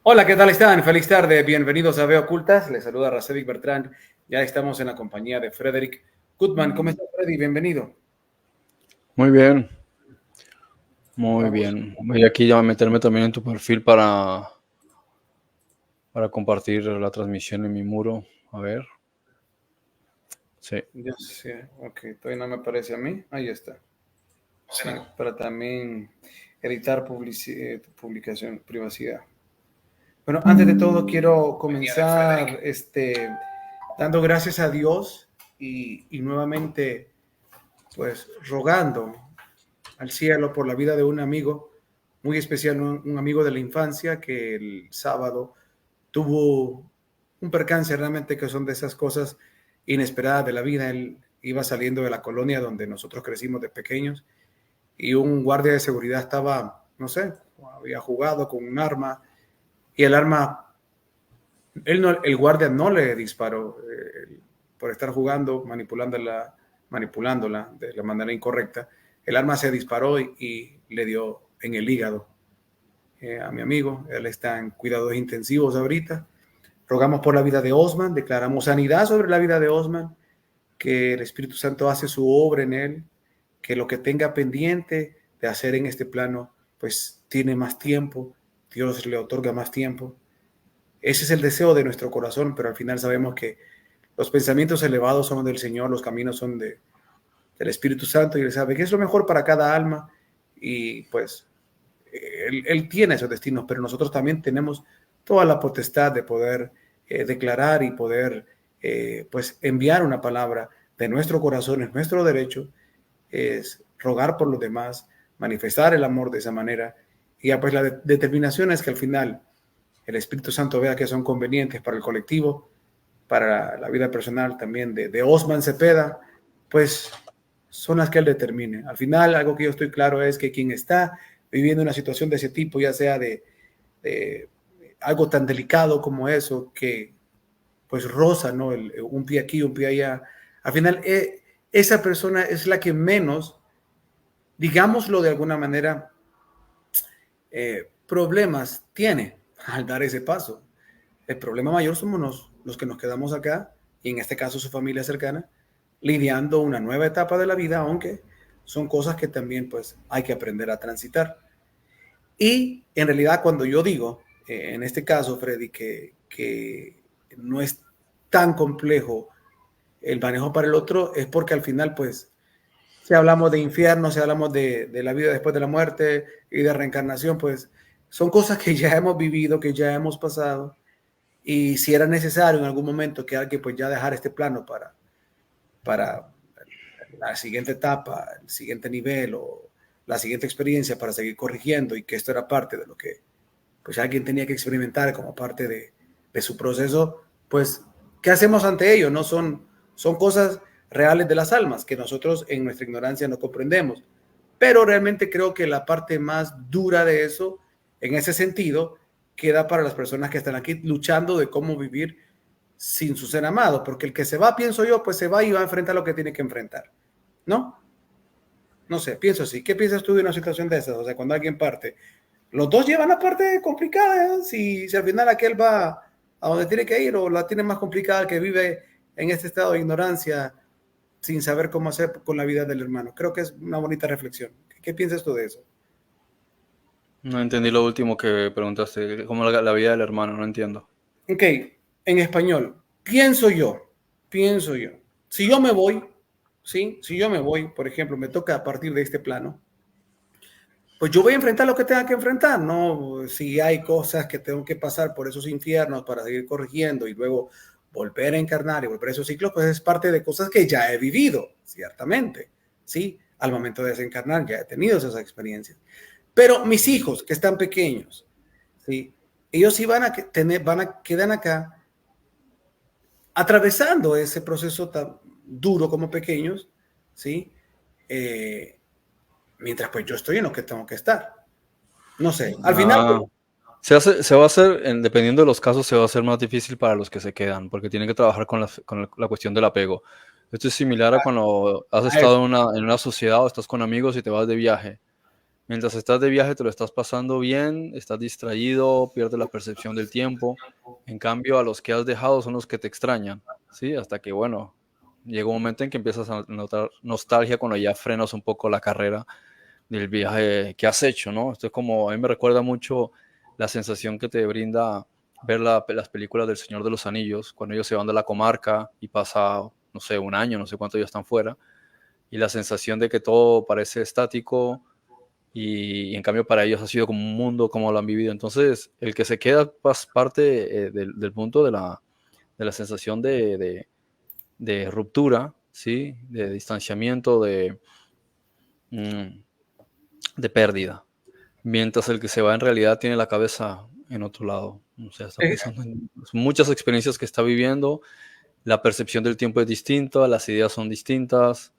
Hola, ¿qué tal están? Feliz tarde, bienvenidos a Veo Ocultas. Les saluda Racevic Bertrand. Ya estamos en la compañía de Frederick Goodman. ¿Cómo está, Freddy? Bienvenido. Muy bien, muy Vamos. bien. Voy aquí ya a meterme también en tu perfil para compartir la transmisión en mi muro. A ver. Sí. Ya sé, ok, todavía no me aparece a mí. Ahí está. Sí, para también editar publicación, privacidad. Bueno, antes de todo quiero comenzar dando gracias a Dios y nuevamente pues rogando al cielo por la vida de un amigo muy especial, un amigo de la infancia que el sábado tuvo un percance realmente que son de esas cosas inesperadas de la vida. Él iba saliendo de la colonia donde nosotros crecimos de pequeños y un guardia de seguridad estaba, no sé, había jugado con un arma y el arma, el guardia no le disparó por estar jugando, manipulándola de la manera incorrecta. El arma se disparó y le dio en el hígado a mi amigo. Él está en cuidados intensivos ahorita. Rogamos por la vida de Osman, declaramos sanidad sobre la vida de Osman, que el Espíritu Santo hace su obra en él, que lo que tenga pendiente de hacer en este plano, pues tiene más tiempo, Dios le otorga más tiempo. Ese es el deseo de nuestro corazón, pero al final sabemos que los pensamientos elevados son del Señor, los caminos son del Espíritu Santo y Él sabe que es lo mejor para cada alma y pues él tiene esos destinos, pero nosotros también tenemos toda la potestad de poder declarar y poder pues enviar una palabra de nuestro corazón, es nuestro derecho, es rogar por los demás, manifestar el amor de esa manera y ya pues la determinación es que al final el Espíritu Santo vea que son convenientes para el colectivo, para la vida personal también de Osman Cepeda, pues son las que él determine. Al final, algo que yo estoy claro es que quien está viviendo una situación de ese tipo, ya sea de algo tan delicado como eso, que pues roza, ¿no? Un pie aquí, un pie allá. Al final, esa persona es la que menos, digámoslo de alguna manera, problemas tiene al dar ese paso. El problema mayor somos los que nos quedamos acá, y en este caso su familia cercana, lidiando una nueva etapa de la vida, aunque son cosas que también pues hay que aprender a transitar. Y en realidad cuando yo digo, en este caso, Freddy, que no es tan complejo el manejo para el otro, es porque al final pues si hablamos de infierno, si hablamos de la vida después de la muerte y de reencarnación, pues son cosas que ya hemos vivido, que ya hemos pasado y si era necesario en algún momento que alguien pues ya dejara este plano para la siguiente etapa, el siguiente nivel o la siguiente experiencia para seguir corrigiendo y que esto era parte de lo que pues alguien tenía que experimentar como parte de su proceso, pues ¿qué hacemos ante ello? No son cosas reales de las almas que nosotros en nuestra ignorancia no comprendemos. Pero realmente creo que la parte más dura de eso, en ese sentido, queda para las personas que están aquí luchando de cómo vivir sin su ser amado, porque el que se va, pienso yo, pues se va y va a enfrentar lo que tiene que enfrentar, ¿no? No sé, pienso así. ¿Qué piensas tú de una situación de esas? O sea, cuando alguien parte, los dos llevan la parte complicada, ¿eh? Si al final aquel va a donde tiene que ir o la tiene más complicada que vive en este estado de ignorancia sin saber cómo hacer con la vida del hermano. Creo que es una bonita reflexión. ¿Qué piensas tú de eso? No entendí lo último que preguntaste. ¿Cómo la vida del hermano? No entiendo. Ok, en español, pienso yo, si yo me voy, ¿sí? Si yo me voy, por ejemplo, me toca a partir de este plano, pues yo voy a enfrentar lo que tenga que enfrentar, ¿no? Si hay cosas que tengo que pasar por esos infiernos para seguir corrigiendo y luego volver a encarnar y volver a esos ciclos, pues es parte de cosas que ya he vivido, ciertamente, ¿sí? Al momento de desencarnar ya he tenido esas experiencias. Pero mis hijos, que están pequeños, ¿sí? Ellos sí quedan acá atravesando ese proceso tan duro como pequeños, ¿sí? Eh, mientras pues yo estoy en lo que tengo que estar. No sé, al final, Ah, se va a hacer, dependiendo de los casos, se va a hacer más difícil para los que se quedan, porque tienen que trabajar con la cuestión del apego. Esto es similar a cuando has a eso, estado en una sociedad o estás con amigos y te vas de viaje. Mientras estás de viaje te lo estás pasando bien, estás distraído, pierdes la percepción del tiempo. En cambio, a los que has dejado son los que te extrañan, ¿sí? Hasta que, bueno, llega un momento en que empiezas a notar nostalgia cuando ya frenas un poco la carrera del viaje que has hecho, ¿no? Esto es como, a mí me recuerda mucho la sensación que te brinda ver las películas del Señor de los Anillos, cuando ellos se van de la comarca y pasa, no sé, un año, no sé cuánto ya están fuera, y la sensación de que todo parece estático y en cambio para ellos ha sido como un mundo como lo han vivido. Entonces, el que se queda parte del punto de la sensación de ruptura, ¿sí? De distanciamiento, mm, de pérdida. Mientras el que se va en realidad tiene la cabeza en otro lado. O sea, está Eh, pensando en muchas experiencias que está viviendo, la percepción del tiempo es distinta, las ideas son distintas,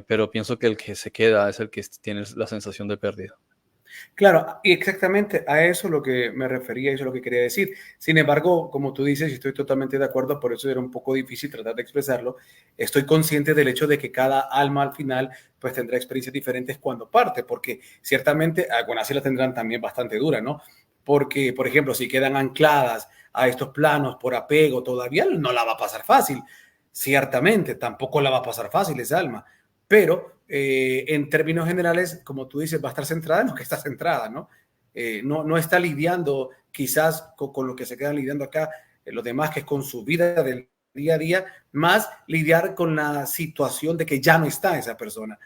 pero pienso que el que se queda es el que tiene la sensación de pérdida. Claro, y exactamente a eso es lo que me refería, eso es lo que quería decir. Sin embargo, como tú dices, y estoy totalmente de acuerdo, por eso era un poco difícil tratar de expresarlo, estoy consciente del hecho de que cada alma al final pues tendrá experiencias diferentes cuando parte, porque ciertamente algunas sí la tendrán también bastante dura, ¿no? Porque, por ejemplo, si quedan ancladas a estos planos por apego, todavía no la va a pasar fácil. Ciertamente, tampoco la va a pasar fácil esa alma, pero en términos generales, como tú dices, va a estar centrada en lo que está centrada, ¿no? No está lidiando quizás con lo que se quedan lidiando acá los demás, que es con su vida del día a día, más lidiar con la situación de que ya no está esa persona.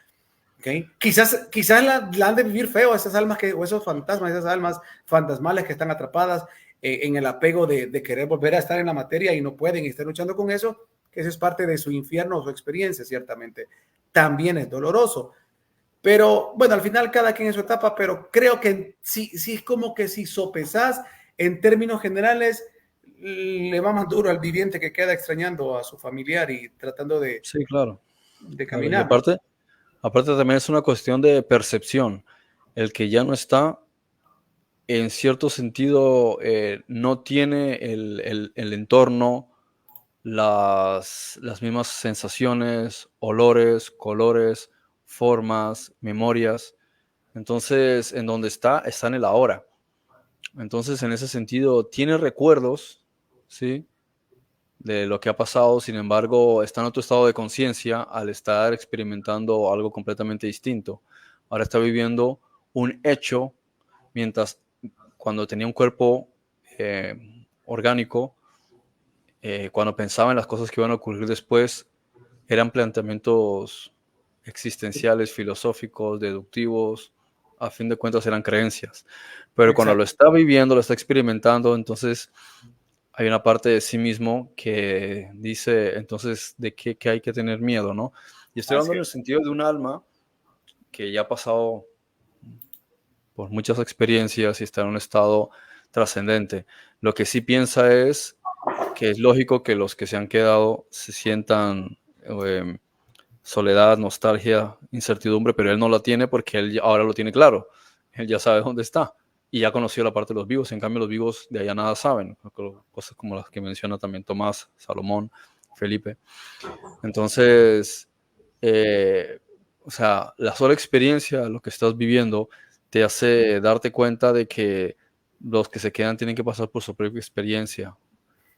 ¿Okay? Quizás la han de vivir feo esas almas o esos fantasmas, esas almas fantasmales que están atrapadas en el apego de querer volver a estar en la materia y no pueden y están luchando con eso, que eso es parte de su infierno o su experiencia, ciertamente. También es doloroso. Pero bueno, al final cada quien en su etapa, pero creo que sí, sí es como que si sopesás en términos generales, le va más duro al viviente que queda extrañando a su familiar y tratando Sí, claro, de claro. Y caminar, ¿no? aparte también es una cuestión de percepción. El que ya no está, en cierto sentido, no tiene el entorno, las mismas sensaciones, olores, colores, formas, memorias. Entonces, en donde está en el ahora. Entonces, en ese sentido, tiene recuerdos, ¿sí? De lo que ha pasado, sin embargo, está en otro estado de conciencia al estar experimentando algo completamente distinto. Ahora está viviendo un hecho, mientras cuando tenía un cuerpo orgánico, cuando pensaba en las cosas que iban a ocurrir después, eran planteamientos existenciales, filosóficos, deductivos, a fin de cuentas eran creencias. Pero cuando lo Exacto. está viviendo, lo está experimentando, entonces hay una parte de sí mismo que dice, entonces, ¿de qué hay que tener miedo, no? Y estoy Así hablando en el es. sentido de un alma que ya ha pasado por muchas experiencias y está en un estado trascendente. Lo que sí piensa es que es lógico que los que se han quedado se sientan soledad, nostalgia, incertidumbre, pero él no la tiene porque él ahora lo tiene claro. Él ya sabe dónde está y ya conoció la parte de los vivos. En cambio, los vivos de allá nada saben. Cosas como las que menciona también Tomás, Salomón, Felipe. Entonces, eh, o sea, la sola experiencia, lo que estás viviendo, te hace darte cuenta de que los que se quedan tienen que pasar por su propia experiencia.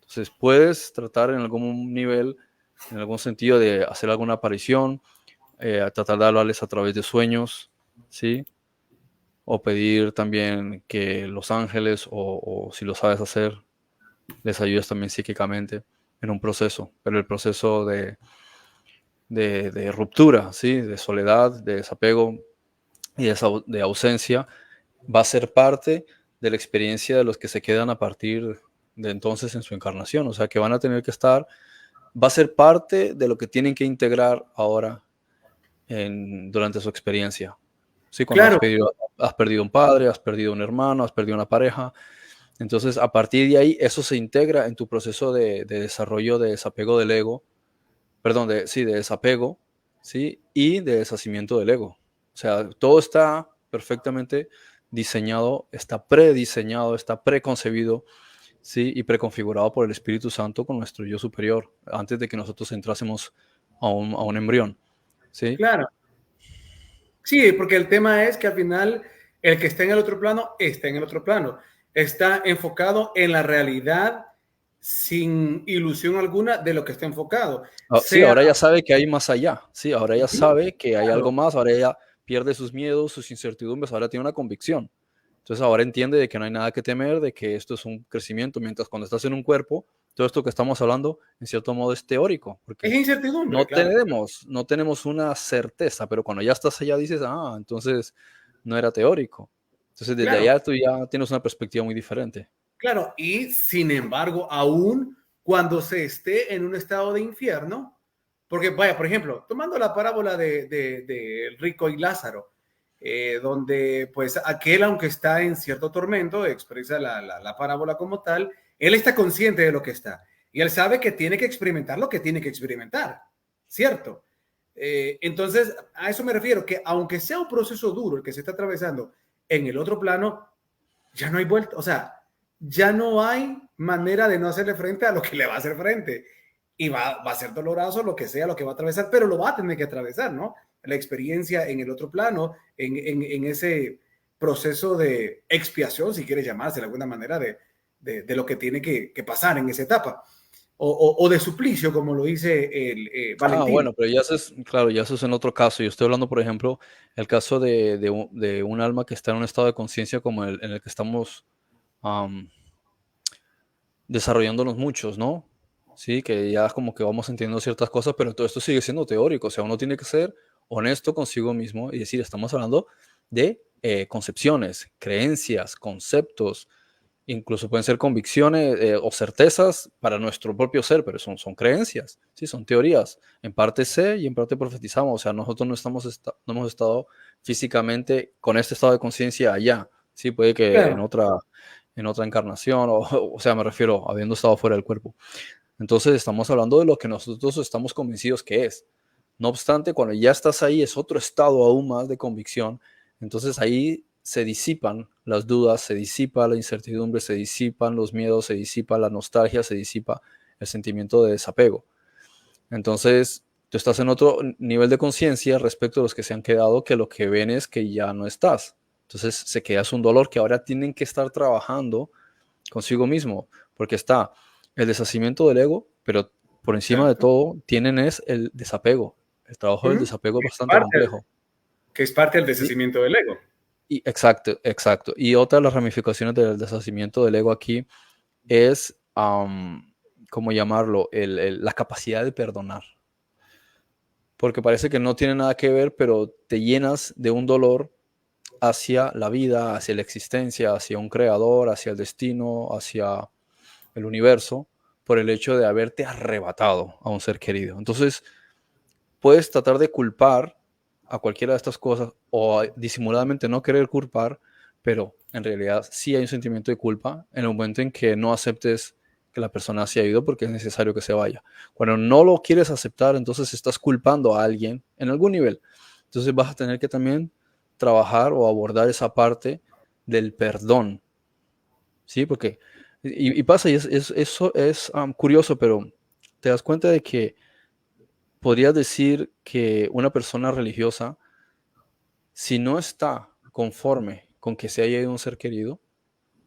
Entonces, puedes tratar en algún nivel, en algún sentido, de hacer alguna aparición, tratar de hablarles a través de sueños, ¿sí? O pedir también que los ángeles, o si lo sabes hacer, les ayudes también psíquicamente en un proceso, pero el proceso de ruptura, ¿sí? De soledad, de desapego y de ausencia, va a ser parte de la experiencia de los que se quedan a partir de entonces en su encarnación. O sea, que van a tener que estar, va a ser parte de lo que tienen que integrar ahora durante su experiencia. Sí, cuando Claro, has perdido un padre, has perdido un hermano, has perdido una pareja. Entonces, a partir de ahí, eso se integra en tu proceso de desarrollo de desapego del ego, perdón, sí, de desapego, ¿sí? Y de deshacimiento del ego. O sea, todo está perfectamente diseñado, está prediseñado, está preconcebido, ¿sí? Y preconfigurado por el Espíritu Santo con nuestro yo superior, antes de que nosotros entrásemos a un embrión, ¿sí? claro. Sí, porque el tema es que al final el que está en el otro plano está en el otro plano. Está enfocado en la realidad sin ilusión alguna de lo que está enfocado. Sí, Sea, ahora ya sabe que hay más allá. Sí, ahora ya sí, sabe que hay algo claro. más, ahora ya pierde sus miedos, sus incertidumbres, ahora tiene una convicción. Entonces ahora entiende de que no hay nada que temer, de que esto es un crecimiento, mientras cuando estás en un cuerpo, todo esto que estamos hablando, en cierto modo es teórico, Es porque incertidumbre, claro. no tenemos una certeza, pero cuando ya estás allá dices, ah, entonces no era teórico. Entonces desde Claro, allá tú ya tienes una perspectiva muy diferente. claro. Y sin embargo, aún cuando se esté en un estado de infierno, porque vaya, por ejemplo, tomando la parábola de Rico y Lázaro, donde pues aquel, aunque está en cierto tormento, expresa la parábola como tal, él está consciente de lo que está y él sabe que tiene que experimentar lo que tiene que experimentar, ¿cierto? Entonces, a eso me refiero, que aunque sea un proceso duro el que se está atravesando en el otro plano, ya no hay vuelta, o sea, ya no hay manera de no hacerle frente a lo que le va a hacer frente. Y va a ser doloroso lo que sea, lo que va a atravesar, pero lo va a tener que atravesar, ¿no? La experiencia en el otro plano, en ese proceso de expiación, si quieres llamarse de alguna manera, de lo que tiene que pasar en esa etapa. O de suplicio, como lo dice el Ah, Valentín. bueno, pero ya eso es, claro, ya eso es en otro caso. Yo estoy hablando, por ejemplo, el caso de un alma que está en un estado de conciencia como en el que estamos am, desarrollándonos muchos, ¿no? Sí, que ya como que vamos entendiendo ciertas cosas, pero todo esto sigue siendo teórico. O sea, uno tiene que ser honesto consigo mismo y decir, estamos hablando de concepciones, creencias, conceptos, incluso pueden ser convicciones o certezas para nuestro propio ser, pero son creencias, ¿sí? Son teorías. En parte sé y en parte profetizamos. O sea, nosotros no hemos estado físicamente con este estado de conciencia allá. Sí, puede que Claro. en otra encarnación, o sea, me refiero habiendo estado fuera del cuerpo. Entonces estamos hablando de lo que nosotros estamos convencidos que es. No obstante, cuando ya estás ahí es otro estado aún más de convicción. Entonces ahí se disipan las dudas, se disipa la incertidumbre, se disipan los miedos, se disipa la nostalgia, se disipa el sentimiento de desapego. Entonces tú estás en otro nivel de conciencia respecto a los que se han quedado, que lo que ven es que ya no estás. Entonces se queda es un dolor que ahora tienen que estar trabajando consigo mismo, porque está el deshacimiento del ego, pero por encima de Exacto. todo tienen es el desapego. El trabajo del Ujú. desapego es Que es bastante parte, complejo. que es parte del ¿Sí? deshacimiento del ego. Y exacto, exacto. Y otra de las ramificaciones del deshacimiento del ego aquí es, ¿cómo llamarlo? La capacidad de perdonar. Porque parece que no tiene nada que ver, pero te llenas de un dolor hacia la vida, hacia la existencia, hacia un creador, hacia el destino, hacia el universo, por el hecho de haberte arrebatado a un ser querido. Entonces, puedes tratar de culpar a cualquiera de estas cosas o disimuladamente no querer culpar, pero en realidad sí hay un sentimiento de culpa en el momento en que no aceptes que la persona se ha ido porque es necesario que se vaya. Cuando no lo quieres aceptar, entonces estás culpando a alguien en algún nivel. Entonces vas a tener que también trabajar o abordar esa parte del perdón, ¿sí? Porque, y pasa, eso es curioso, pero te das cuenta de que podrías decir que una persona religiosa, si no está conforme con que se haya ido un ser querido,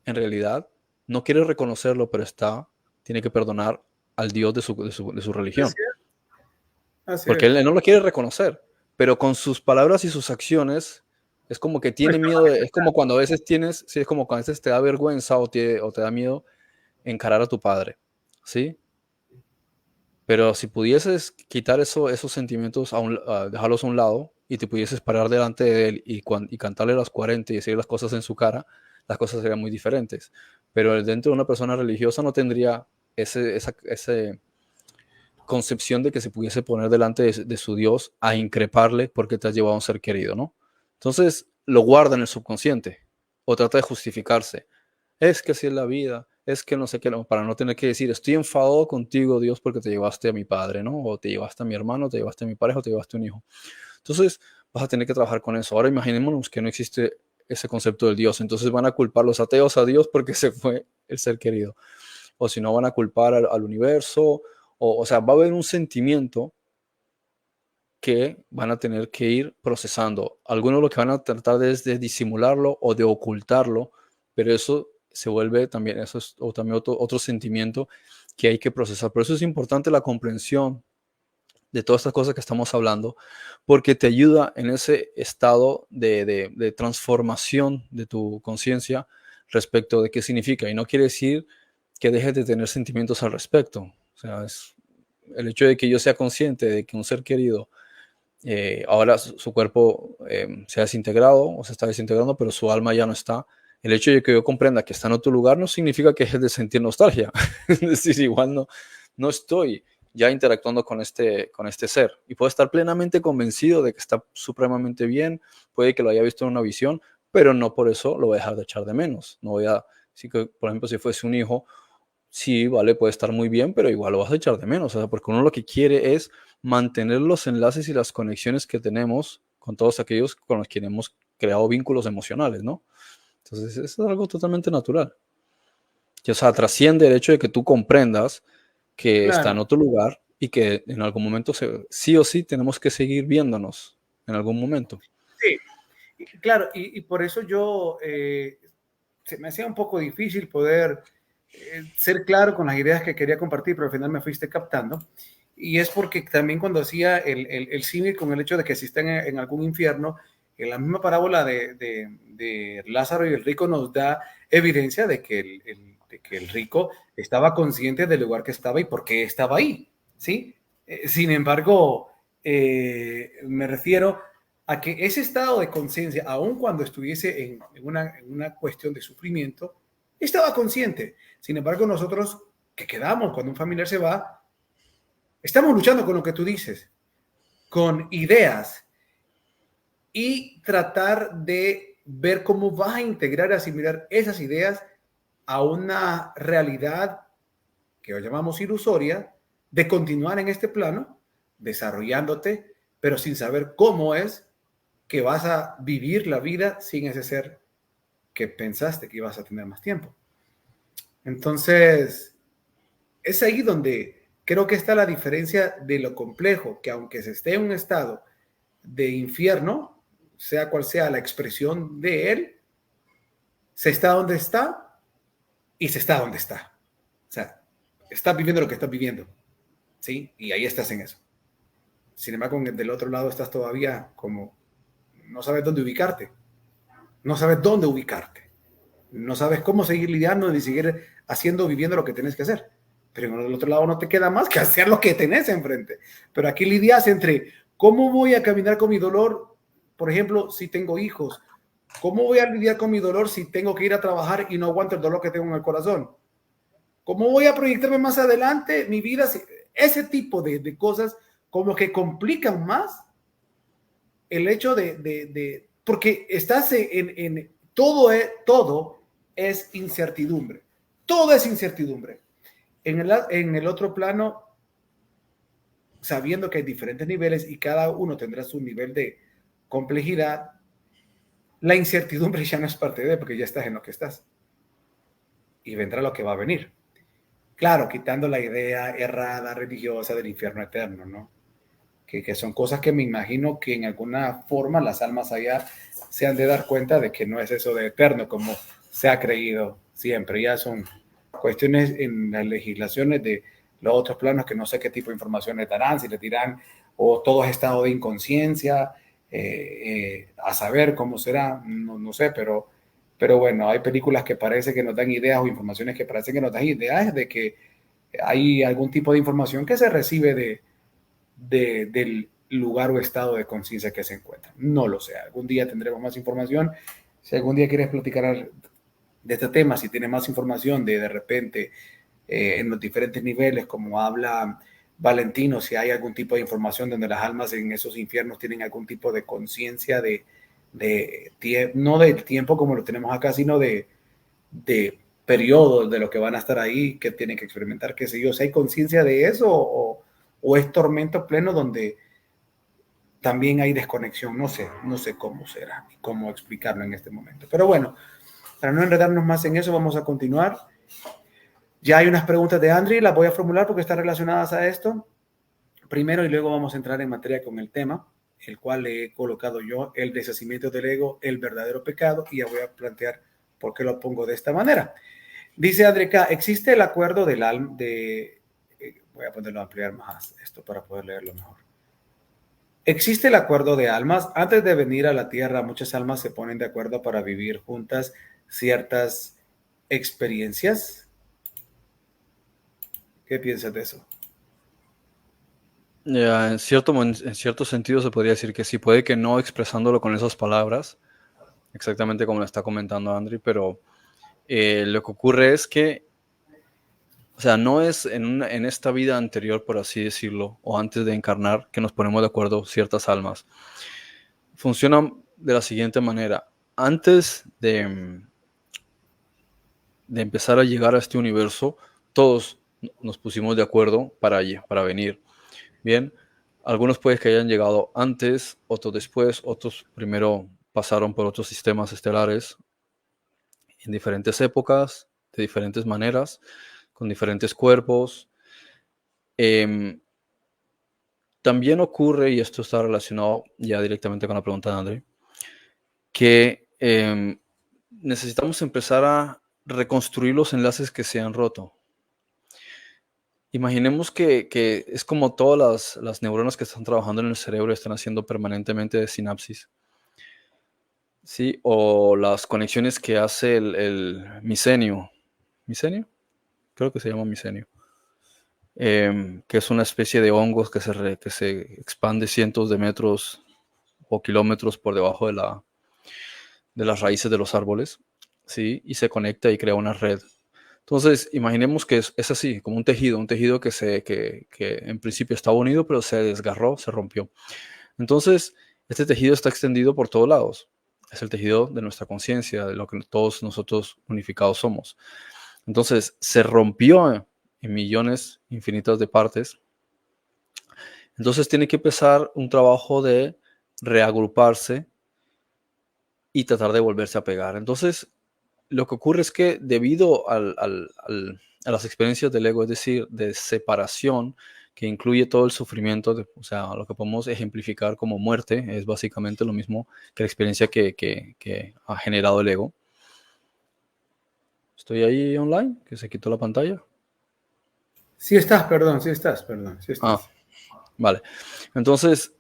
en realidad no quiere reconocerlo, pero tiene que perdonar al Dios de su Así religión, es. Así porque es. él no lo quiere reconocer, pero con sus palabras y sus acciones es como que No tiene está miedo, es como cuando a veces tienes, sí, es como cuando a veces te da vergüenza o te da miedo encarar a tu padre, ¿sí? Pero si pudieses quitar esos sentimientos, dejarlos a un lado y te pudieses parar delante de él y cantarle las 40 y decir las cosas en su cara, las cosas serían muy diferentes. Pero dentro de una persona religiosa no tendría esa concepción de que se pudiese poner delante de su Dios a increparle porque te has llevado a un ser querido, ¿no? Entonces lo guarda en el subconsciente o trata de justificarse. Es que así es la vida, es que no sé qué, para no tener que decir, estoy enfadado contigo, Dios, porque te llevaste a mi padre, ¿no? O te llevaste a mi hermano, te llevaste a mi pareja, o te llevaste a un hijo. Entonces vas a tener que trabajar con eso. Ahora imaginémonos que no existe ese concepto del Dios, entonces van a culpar los ateos a Dios porque se fue el ser querido. O si no, van a culpar al universo, o sea, va a haber un sentimiento que van a tener que ir procesando. Algunos lo que van a tratar es de disimularlo o de ocultarlo, pero eso se vuelve también, eso es o también otro sentimiento que hay que procesar. Por eso es importante la comprensión de todas estas cosas que estamos hablando, porque te ayuda en ese estado de transformación de tu conciencia respecto de qué significa. Y no quiere decir que dejes de tener sentimientos al respecto. O sea, es el hecho de que yo sea consciente de que un ser querido ahora su cuerpo se ha desintegrado o se está desintegrando, pero su alma ya no está. El hecho de que yo comprenda que está en otro lugar no significa que deje de sentir nostalgia. Es decir, igual no estoy ya interactuando con este ser. Y puedo estar plenamente convencido de que está supremamente bien, puede que lo haya visto en una visión, pero no por eso lo voy a dejar de echar de menos. No voy a, sí que, por ejemplo, si fuese un hijo, sí, vale, puede estar muy bien, pero igual lo vas a echar de menos, o sea, porque uno lo que quiere es mantener los enlaces y las conexiones que tenemos con todos aquellos con los que hemos creado vínculos emocionales, ¿no? Entonces, eso es algo totalmente natural. Y, o sea, trasciende el hecho de que tú comprendas que está en Claro, otro lugar y que en algún momento sí o sí tenemos que seguir viéndonos en algún momento. sí, claro, y por eso yo se me hacía un poco difícil poder ser claro con las ideas que quería compartir, pero al final me fuiste captando. Y es porque también cuando hacía el símil con el hecho de que si están en algún infierno, en la misma parábola de Lázaro y el rico nos da evidencia de que de que el rico estaba consciente del lugar que estaba y por qué estaba ahí, ¿sí? Sin embargo, me refiero a que ese estado de conciencia, aun cuando estuviese en una cuestión de sufrimiento, estaba consciente. Sin embargo, nosotros que quedamos cuando un familiar se va, estamos luchando con lo que tú dices, con ideas y tratar de ver cómo vas a integrar y asimilar esas ideas a una realidad que hoy llamamos ilusoria, de continuar en este plano, desarrollándote, pero sin saber cómo es que vas a vivir la vida sin ese ser que pensaste que ibas a tener más tiempo. Entonces, es ahí donde creo que está la diferencia de lo complejo, que aunque se esté en un estado de infierno, sea cual sea la expresión de él, se está donde está y se está donde está. O sea, estás viviendo lo que estás viviendo, ¿sí? Y ahí estás en eso. Sin embargo, del otro lado estás todavía como, no sabes dónde ubicarte, no sabes dónde ubicarte, no sabes cómo seguir lidiando ni seguir haciendo, viviendo lo que tienes que hacer. Pero en el otro lado no te queda más que hacer lo que tenés enfrente. Pero aquí lidias entre cómo voy a caminar con mi dolor, por ejemplo, si tengo hijos, cómo voy a lidiar con mi dolor si tengo que ir a trabajar y no aguanto el dolor que tengo en el corazón, cómo voy a proyectarme más adelante mi vida, ese tipo de cosas como que complican más el hecho porque estás todo es incertidumbre, todo es incertidumbre. En el otro plano, sabiendo que hay diferentes niveles y cada uno tendrá su nivel de complejidad, la incertidumbre ya no es parte de, porque ya estás en lo que estás y vendrá lo que va a venir. Claro, quitando la idea errada, religiosa del infierno eterno, ¿no? Que son cosas que me imagino que en alguna forma las almas allá se han de dar cuenta de que no es eso de eterno como se ha creído siempre. Ya son cuestiones en las legislaciones de los otros planos que no sé qué tipo de información les darán, si les dirán o todo es estado de inconsciencia, a saber cómo será, no sé, pero bueno, hay películas que parece que nos dan ideas o informaciones que parecen que nos dan ideas de que hay algún tipo de información que se recibe del lugar o estado de conciencia que se encuentra. No lo sé, algún día tendremos más información. Si algún día quieres platicar de este tema, si tienes más información de repente en los diferentes niveles, como habla Valentino, si hay algún tipo de información donde las almas en esos infiernos tienen algún tipo de conciencia no del tiempo como lo tenemos acá, sino de periodos de lo que van a estar ahí, que tienen que experimentar, qué sé yo, si hay conciencia de eso o es tormento pleno donde también hay desconexión, no sé cómo será, cómo explicarlo en este momento. Pero bueno, para no enredarnos más en eso, vamos a continuar. Ya hay unas preguntas de Andri, las voy a formular porque están relacionadas a esto. primero y luego vamos a entrar en materia con el tema, el cual le he colocado yo, el deshacimiento del ego, el verdadero pecado, y ya voy a plantear por qué lo pongo de esta manera. Dice Andreca, existe el acuerdo del alma, voy a ponerlo a ampliar más esto para poder leerlo mejor. Existe el acuerdo de almas. Antes de venir a la tierra, muchas almas se ponen de acuerdo para vivir juntas ciertas experiencias. ¿Qué piensas de eso? Ya, en cierto sentido se podría decir que sí, puede que no expresándolo con esas palabras, exactamente como lo está comentando Andri, pero lo que ocurre es que, o sea, no es en esta vida anterior, por así decirlo, o antes de encarnar, que nos ponemos de acuerdo ciertas almas. Funciona de la siguiente manera. Antes de empezar a llegar a este universo, todos nos pusimos de acuerdo para venir. Bien, algunos puede que hayan llegado antes, otros después, otros primero pasaron por otros sistemas estelares en diferentes épocas, de diferentes maneras, con diferentes cuerpos. También ocurre, y esto está relacionado ya directamente con la pregunta de André, que necesitamos empezar a reconstruir los enlaces que se han roto. Imaginemos que es como todas las neuronas que están trabajando en el cerebro están haciendo permanentemente de sinapsis, ¿sí? O las conexiones que hace el micenio. ¿Micenio? Creo que se llama micenio. Que es una especie de hongos que se expande cientos de metros o kilómetros por debajo de las raíces de los árboles, ¿sí? Y se conecta y crea una red. Entonces, imaginemos que es así, como un tejido que en principio estaba unido, pero se desgarró, se rompió. Entonces, este tejido está extendido por todos lados. Es el tejido de nuestra conciencia, de lo que todos nosotros unificados somos. Entonces, se rompió en millones infinitas de partes. Entonces, tiene que empezar un trabajo de reagruparse y tratar de volverse a pegar. Entonces, lo que ocurre es que debido a las experiencias del ego, es decir, de separación, que incluye todo el sufrimiento, o sea, lo que podemos ejemplificar como muerte, es básicamente lo mismo que la experiencia que ha generado el ego. ¿Estoy ahí online? ¿Que se quitó la pantalla? Sí estás, perdón, sí estás, perdón, sí Ah, estás. vale. Entonces,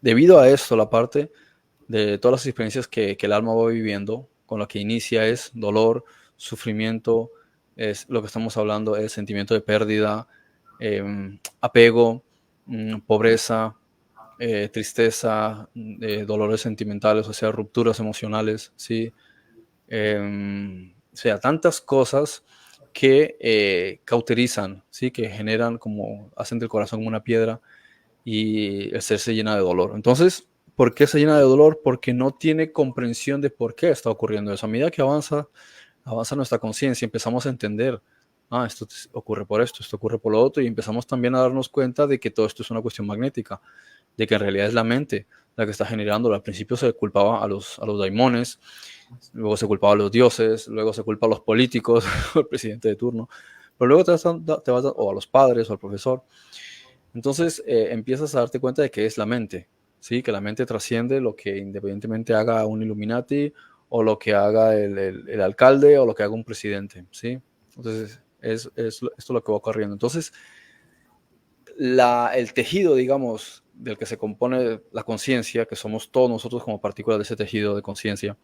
debido a esto, la parte de todas las experiencias que el alma va viviendo, con lo que inicia es dolor, sufrimiento, es lo que estamos hablando, es sentimiento de pérdida, apego, pobreza, tristeza, dolores sentimentales, o sea, rupturas emocionales, ¿sí? O sea, tantas cosas que cauterizan, ¿sí? Que generan como, hacen del corazón como una piedra y el ser se llena de dolor. Entonces, ¿por qué se llena de dolor? Porque no tiene comprensión de por qué está ocurriendo eso. A medida que avanza nuestra conciencia, empezamos a entender, esto ocurre por esto ocurre por lo otro, y empezamos también a darnos cuenta de que todo esto es una cuestión magnética, de que en realidad es la mente la que está generando. Al principio se culpaba a los daimones, luego se culpaba a los dioses, luego se culpa a los políticos, al presidente de turno, pero luego o a los padres o al profesor. Entonces empiezas a darte cuenta de que es la mente, ¿sí? Que la mente trasciende lo que independientemente haga un Illuminati o lo que haga el alcalde o lo que haga un presidente, ¿sí? Entonces esto es lo que va ocurriendo. Entonces el tejido, digamos, del que se compone la conciencia, que somos todos nosotros como partículas de ese tejido de conciencia,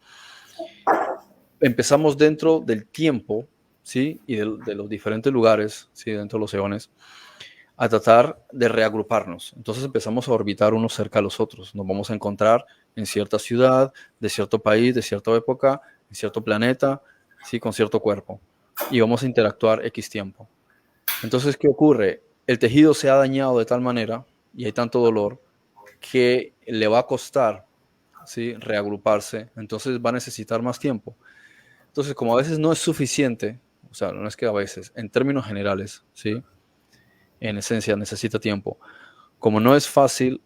empezamos dentro del tiempo, ¿sí? Y de los diferentes lugares, ¿sí? Dentro de los eones, a tratar de reagruparnos. Entonces empezamos a orbitar unos cerca de los otros. Nos vamos a encontrar en cierta ciudad, de cierto país, de cierta época, en cierto planeta, ¿sí? Con cierto cuerpo. Y vamos a interactuar X tiempo. Entonces, ¿qué ocurre? El tejido se ha dañado de tal manera y hay tanto dolor que le va a costar, ¿sí? Reagruparse. Entonces va a necesitar más tiempo. Entonces, como a veces no es suficiente, o sea, no es que a veces, en términos generales, ¿sí? En esencia necesita tiempo. Como no es fácil,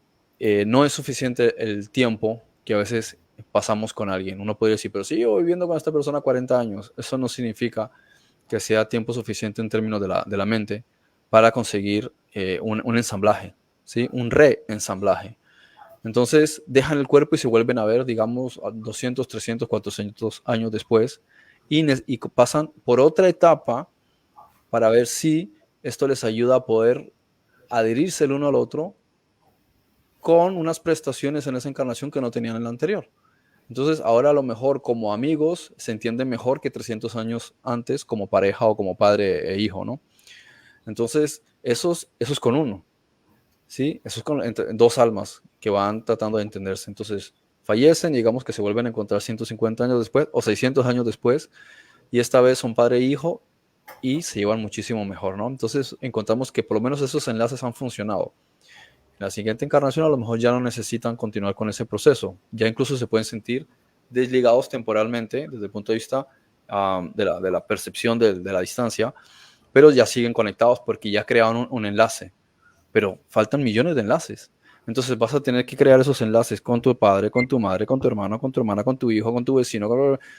no es suficiente el tiempo que a veces pasamos con alguien. Uno podría decir, pero si yo viviendo con esta persona 40 años, eso no significa que sea tiempo suficiente en términos de la mente para conseguir un ensamblaje, ¿sí? Un reensamblaje. Entonces dejan el cuerpo y se vuelven a ver, digamos, a 200, 300, 400 años después y pasan por otra etapa para ver si esto les ayuda a poder adherirse el uno al otro con unas prestaciones en esa encarnación que no tenían en la anterior. Entonces, ahora a lo mejor como amigos se entienden mejor que 300 años antes como pareja o como padre e hijo, ¿no? Entonces, eso es con uno, ¿sí? Eso es con dos almas que van tratando de entenderse. Entonces, fallecen, digamos que se vuelven a encontrar 150 años después o 600 años después, y esta vez son padre e hijo y se llevan muchísimo mejor, ¿no? Entonces, encontramos que por lo menos esos enlaces han funcionado. En la siguiente encarnación a lo mejor ya no necesitan continuar con ese proceso, ya incluso se pueden sentir desligados temporalmente desde el punto de vista de la percepción de la distancia, pero ya siguen conectados porque ya crearon un enlace, pero faltan millones de enlaces. Entonces vas a tener que crear esos enlaces con tu padre, con tu madre, con tu hermano, con tu hermana, con tu hijo, con tu vecino,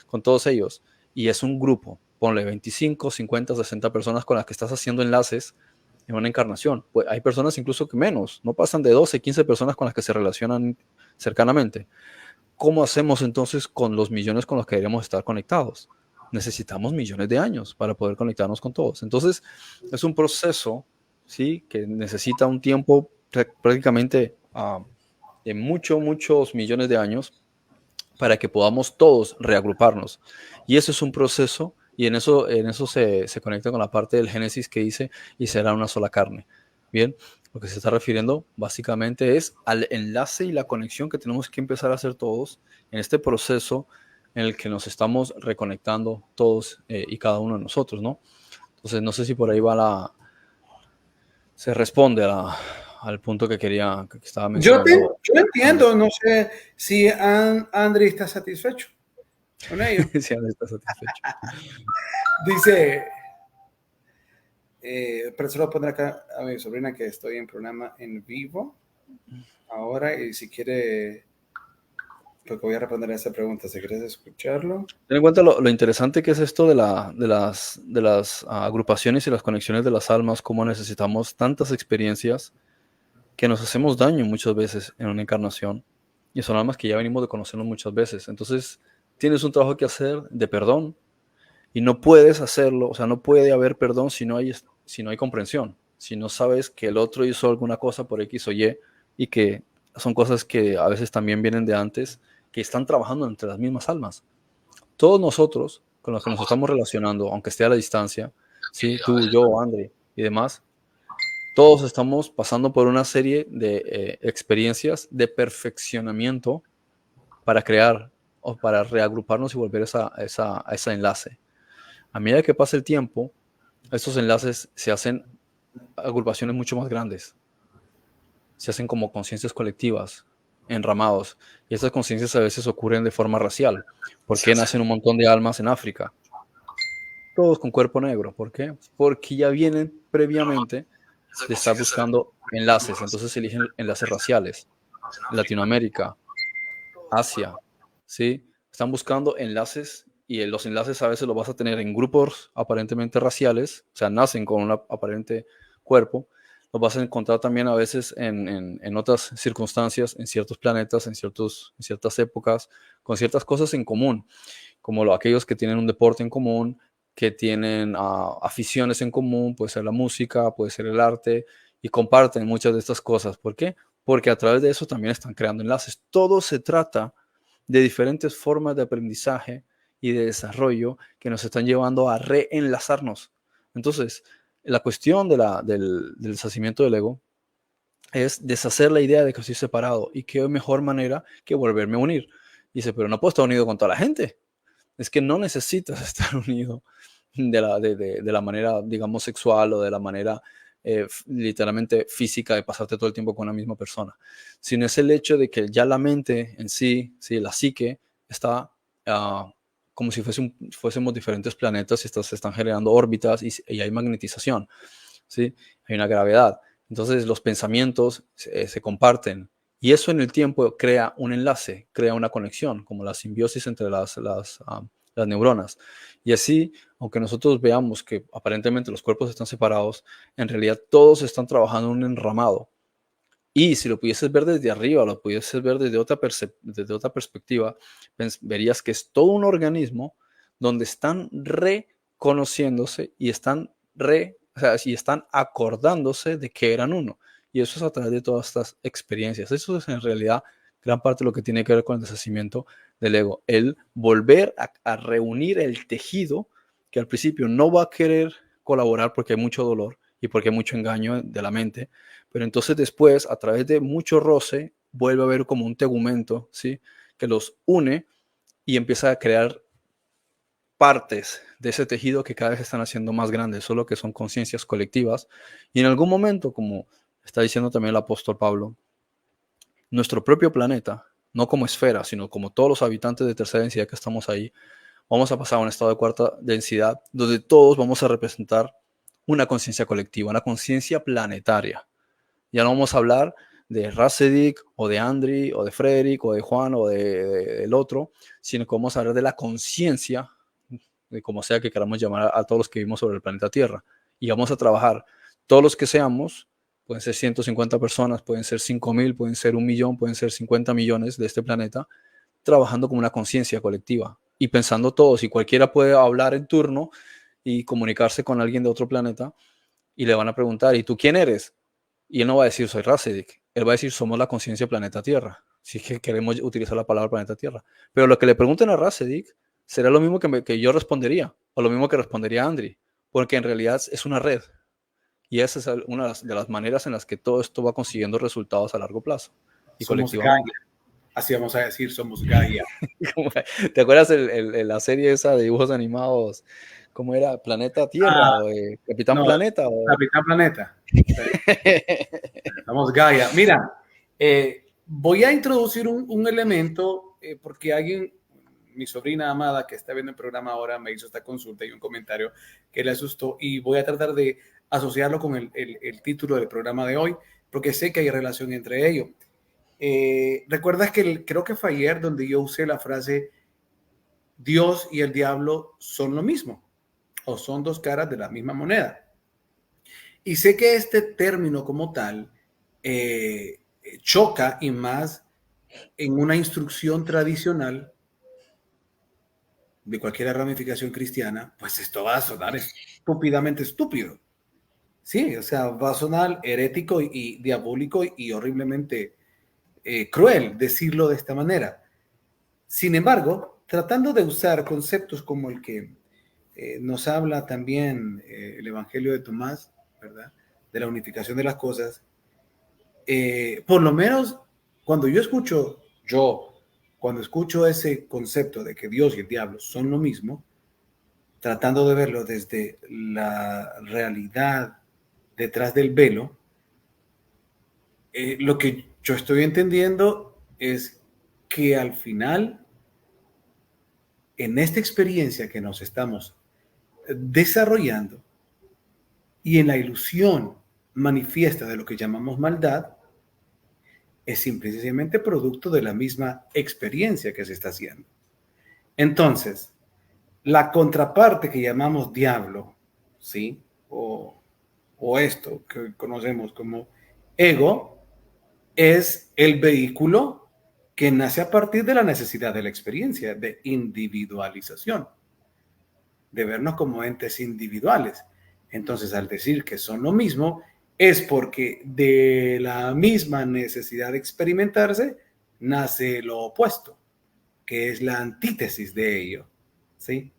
con todos ellos. Y es un grupo, ponle 25, 50, 60 personas con las que estás haciendo enlaces en una encarnación. Pues hay personas incluso que menos, no pasan de 12, 15 personas con las que se relacionan cercanamente. ¿Cómo hacemos entonces con los millones con los que queremos estar conectados? Necesitamos millones de años para poder conectarnos con todos. Entonces, es un proceso, ¿sí? Que necesita un tiempo prácticamente de muchos millones de años para que podamos todos reagruparnos. Y eso es un proceso y en eso se conecta con la parte del Génesis que dice, y será una sola carne. Bien, lo que se está refiriendo básicamente es al enlace y la conexión que tenemos que empezar a hacer todos en este proceso en el que nos estamos reconectando todos y cada uno de nosotros, ¿no? Entonces, no sé si por ahí se responde al punto que estaba mencionando. Yo entiendo, no sé si Andri está satisfecho con ello. Si Andrés está satisfecho. Dice, pero se lo voy a poner acá a mi sobrina que estoy en programa en vivo ahora y si quiere, porque voy a responder a esa pregunta, si quieres escucharlo. Ten en cuenta lo interesante que es esto de las agrupaciones y las conexiones de las almas, cómo necesitamos tantas experiencias que nos hacemos daño muchas veces en una encarnación. Y son almas que ya venimos de conocernos muchas veces. Entonces, tienes un trabajo que hacer de perdón y no puedes hacerlo, o sea, no puede haber perdón si no hay comprensión, si no sabes que el otro hizo alguna cosa por X o y que son cosas que a veces también vienen de antes, que están trabajando entre las mismas almas. Todos nosotros con los que nos estamos relacionando, aunque esté a la distancia, ¿sí? Tú, yo, André y demás, todos estamos pasando por una serie de experiencias de perfeccionamiento para crear o para reagruparnos y volver a ese enlace. A medida que pasa el tiempo, estos enlaces se hacen agrupaciones mucho más grandes, se hacen como conciencias colectivas, enramados, y estas conciencias a veces ocurren de forma racial. ¿Por qué nacen un montón de almas en África? Todos con cuerpo negro. ¿Por qué? Porque ya vienen previamente de estar buscando enlaces, entonces se eligen enlaces raciales. Latinoamérica, Asia, ¿sí? Están buscando enlaces y los enlaces a veces los vas a tener en grupos aparentemente raciales, o sea, nacen con un aparente cuerpo, los vas a encontrar también a veces en otras circunstancias, en ciertos planetas, en ciertas épocas, con ciertas cosas en común, como aquellos que tienen un deporte en común, que tienen aficiones en común, puede ser la música, puede ser el arte, y comparten muchas de estas cosas. ¿Por qué? Porque a través de eso también están creando enlaces. Todo se trata de diferentes formas de aprendizaje y de desarrollo que nos están llevando a reenlazarnos. Entonces, la cuestión del deshacimiento del ego es deshacer la idea de que estoy separado y qué mejor manera que volverme a unir. Dice, pero no puedo estar unido con toda la gente. Es que no necesitas estar unido de la manera, digamos, sexual o de la manera literalmente física de pasarte todo el tiempo con la misma persona, sino es el hecho de que ya la mente en sí, ¿sí? La psique, está como si fuésemos diferentes planetas y se están generando órbitas y hay magnetización, ¿sí? Hay una gravedad. Entonces los pensamientos se comparten y eso en el tiempo crea un enlace, crea una conexión, como la simbiosis entre las las neuronas. Y así, aunque nosotros veamos que aparentemente los cuerpos están separados, en realidad todos están trabajando en un enramado. Y si lo pudieses ver desde arriba, lo pudieses ver desde otra perspectiva, verías que es todo un organismo donde están reconociéndose y o sea, y están acordándose de que eran uno. Y eso es a través de todas estas experiencias. Eso es en realidad gran parte de lo que tiene que ver con el deshacimiento del ego. El volver a reunir el tejido que al principio no va a querer colaborar porque hay mucho dolor y porque hay mucho engaño de la mente, pero entonces después, a través de mucho roce, vuelve a haber como un tegumento, ¿sí? Que los une y empieza a crear partes de ese tejido que cada vez están haciendo más grandes, solo que son conciencias colectivas. Y en algún momento, como está diciendo también el apóstol Pablo, nuestro propio planeta, no como esfera, sino como todos los habitantes de tercera densidad que estamos ahí, vamos a pasar a un estado de cuarta densidad, donde todos vamos a representar una conciencia colectiva, una conciencia planetaria. Ya no vamos a hablar de Rasedik o de Andri o de Frederick o de Juan o del otro, sino que vamos a hablar de la conciencia, de como sea que queramos llamar a todos los que vivimos sobre el planeta Tierra. Y vamos a trabajar todos los que seamos, pueden ser 150 personas, pueden ser 5.000, pueden ser 1.000.000, pueden ser 50 millones de este planeta, trabajando como una conciencia colectiva y pensando todos, y cualquiera puede hablar en turno y comunicarse con alguien de otro planeta y le van a preguntar, ¿y tú quién eres? Y él no va a decir soy Rasedik, él va a decir somos la conciencia planeta Tierra, si es que queremos utilizar la palabra planeta Tierra. Pero lo que le pregunten a Rasedik será lo mismo que yo respondería, o lo mismo que respondería Andri, porque en realidad es una red. Y esa es una de las maneras en las que todo esto va consiguiendo resultados a largo plazo y Somos Gaia. colectivamente. Así vamos a decir, somos Gaia. ¿Te acuerdas la serie esa de dibujos animados? ¿Cómo era? ¿Planeta Tierra o Capitán No, Planeta? O... Capitán Planeta. Somos Gaia. Mira, voy a introducir un elemento porque alguien, mi sobrina amada que está viendo el programa ahora, me hizo esta consulta y un comentario que le asustó y voy a tratar de asociarlo con el título del programa de hoy porque sé que hay relación entre ellos. ¿Recuerdas que creo que fue ayer donde yo usé la frase Dios y el diablo son lo mismo o son dos caras de la misma moneda? Y sé que este término como tal choca y más en una instrucción tradicional de cualquier ramificación cristiana, pues esto va a sonar estúpidamente estúpido. Sí, o sea, va a sonar herético y diabólico y horriblemente cruel decirlo de esta manera. Sin embargo, tratando de usar conceptos como el que nos habla también el Evangelio de Tomás, ¿verdad? De la unificación de las cosas, por lo menos cuando escucho ese concepto de que Dios y el diablo son lo mismo, tratando de verlo desde la realidad detrás del velo, lo que yo estoy entendiendo es que al final, en esta experiencia que nos estamos desarrollando y en la ilusión manifiesta de lo que llamamos maldad, es simple y sencillamente producto de la misma experiencia que se está haciendo. Entonces, la contraparte que llamamos diablo, ¿sí? O esto que conocemos como ego, es el vehículo que nace a partir de la necesidad de la experiencia, de individualización, de vernos como entes individuales. Entonces, al decir que son lo mismo, es porque de la misma necesidad de experimentarse nace lo opuesto, que es la antítesis de ello, ¿sí?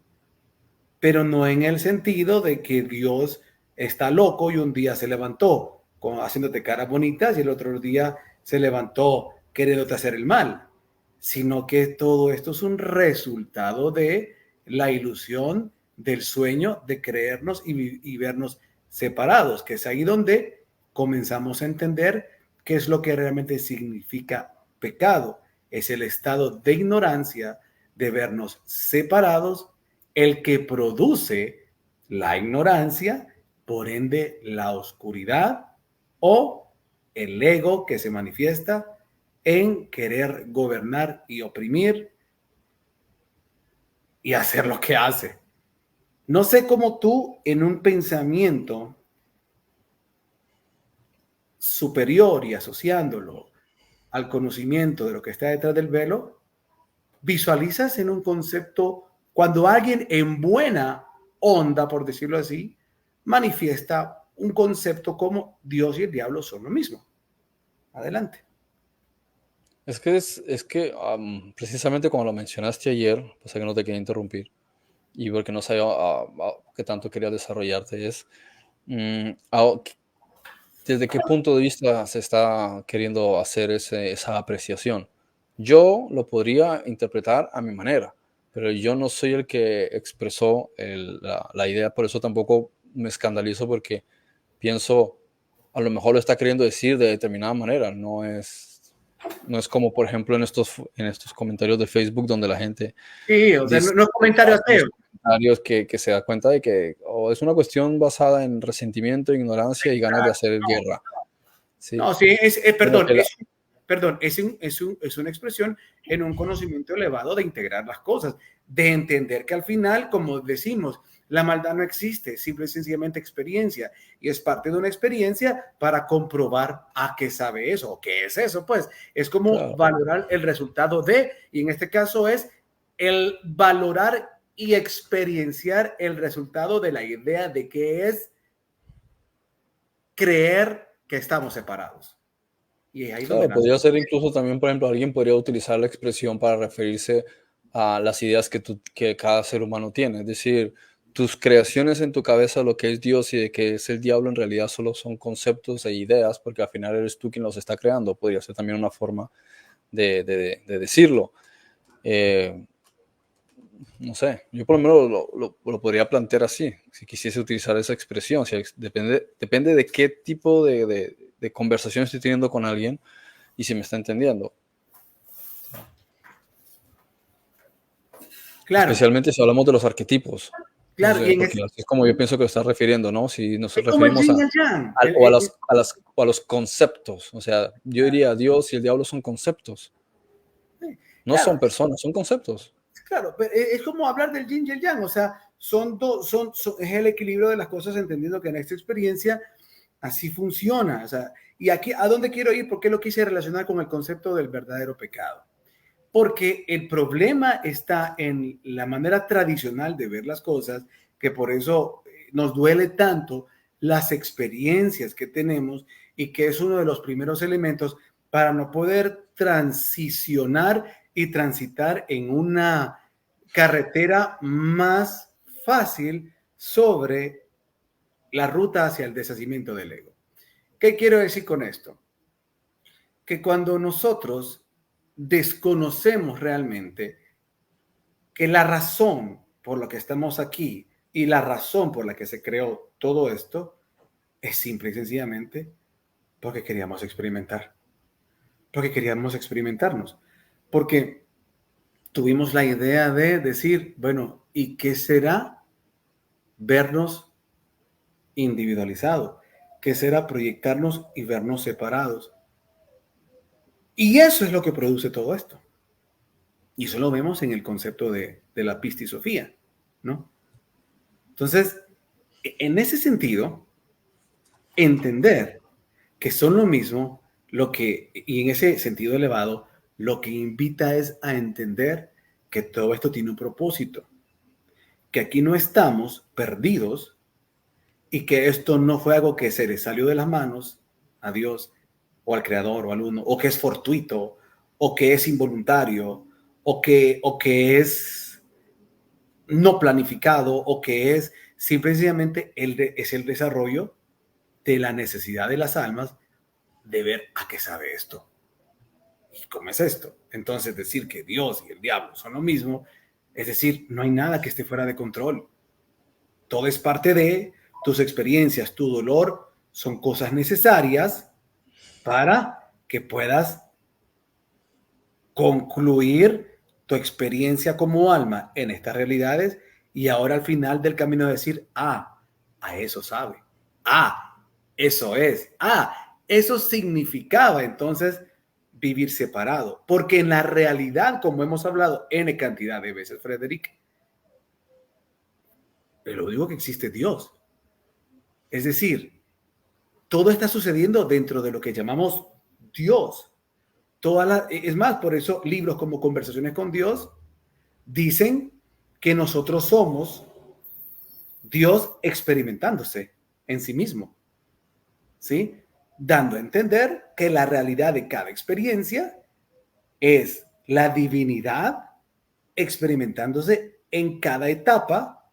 Pero no en el sentido de que Dios está loco y un día se levantó haciéndote caras bonitas y el otro día se levantó queriéndote hacer el mal, sino que todo esto es un resultado de la ilusión del sueño de creernos y vernos separados, que es ahí donde comenzamos a entender qué es lo que realmente significa pecado. Es el estado de ignorancia, de vernos separados, el que produce la ignorancia, por ende la oscuridad o el ego que se manifiesta en querer gobernar y oprimir y hacer lo que hace. No sé cómo tú, en un pensamiento superior y asociándolo al conocimiento de lo que está detrás del velo, visualizas en un concepto cuando alguien en buena onda, por decirlo así, manifiesta un concepto como Dios y el diablo son lo mismo. Adelante. Precisamente como lo mencionaste ayer, pasa que no te quería interrumpir, y porque no sabía qué tanto quería desarrollarte, es desde qué punto de vista se está queriendo hacer esa apreciación. Yo lo podría interpretar a mi manera, pero yo no soy el que expresó la idea, por eso tampoco me escandalizo porque pienso, a lo mejor lo está queriendo decir de determinada manera, no es como, por ejemplo, en estos comentarios de Facebook donde la gente Sí, o sea, dice, no es comentario hace unos ateo. comentarios que se da cuenta de que es una cuestión basada en resentimiento, ignorancia y ganas de hacer guerra. ¿Sí? No, sí, Como que perdón, es una expresión en un conocimiento elevado de integrar las cosas, de entender que al final, como decimos, la maldad no existe, simple y sencillamente experiencia, y es parte de una experiencia para comprobar a qué sabe eso, o qué es eso, pues, es como claro, valorar el resultado de, y en este caso es el valorar y experienciar el resultado de la idea de qué es creer que estamos separados. Y es ahí donde claro, nace. podría ser incluso también, por ejemplo, alguien podría utilizar la expresión para referirse a las ideas que cada ser humano tiene. Es decir, tus creaciones en tu cabeza, lo que es Dios y de que es el diablo, en realidad solo son conceptos e ideas, porque al final eres tú quien los está creando. Podría ser también una forma de decirlo. Eh, no sé, yo por lo menos lo podría plantear así, si quisiese utilizar esa expresión. Depende de qué tipo de conversación estoy teniendo con alguien y si me está entendiendo. Claro, Especialmente si hablamos de los arquetipos. claro, y en Porque así es como yo pienso que lo estás refiriendo, ¿no? Si nos es como el referimos yin y el yang. o a los conceptos. O sea, yo diría Dios y el diablo son conceptos. No claro, son personas, son conceptos. claro, pero es como hablar del yin y el yang, o sea, son dos, es el equilibrio de las cosas, entendiendo que en esta experiencia así funciona, o sea, y aquí, ¿a dónde quiero ir? ¿Por qué lo quise relacionar con el concepto del verdadero pecado? Porque el problema está en la manera tradicional de ver las cosas, que por eso nos duele tanto las experiencias que tenemos y que es uno de los primeros elementos para no poder transicionar y transitar en una carretera más fácil sobre la ruta hacia el deshacimiento del ego. ¿Qué quiero decir con esto? Que cuando nosotros desconocemos realmente que la razón por la que estamos aquí y la razón por la que se creó todo esto es simple y sencillamente porque queríamos experimentar, porque queríamos experimentarnos, porque tuvimos la idea de decir, bueno, ¿y qué será vernos individualizados? ¿Qué será proyectarnos y vernos separados? Y eso es lo que produce todo esto. Y eso lo vemos en el concepto de la pistisofía, ¿no? Entonces, en ese sentido, entender que son lo mismo, y en ese sentido elevado, lo que invita es a entender que todo esto tiene un propósito, que aquí no estamos perdidos y que esto no fue algo que se le salió de las manos a Dios o al Creador o al uno, o que es fortuito, o que es involuntario, o que es no planificado, o que es simplemente es el desarrollo de la necesidad de las almas de ver a qué sabe esto y cómo es esto. Entonces, decir que Dios y el diablo son lo mismo, es decir, no hay nada que esté fuera de control. Todo es parte de tus experiencias, tu dolor, son cosas necesarias para que puedas concluir tu experiencia como alma en estas realidades y ahora al final del camino decir, a eso sabe, eso es, eso significaba entonces vivir separado, porque en la realidad, como hemos hablado N cantidad de veces, Frederick, pero digo que existe Dios. Es decir, todo está sucediendo dentro de lo que llamamos Dios. Es más, por eso libros como Conversaciones con Dios dicen que nosotros somos Dios experimentándose en sí mismo, ¿sí? Dando a entender que la realidad de cada experiencia es la divinidad experimentándose en cada etapa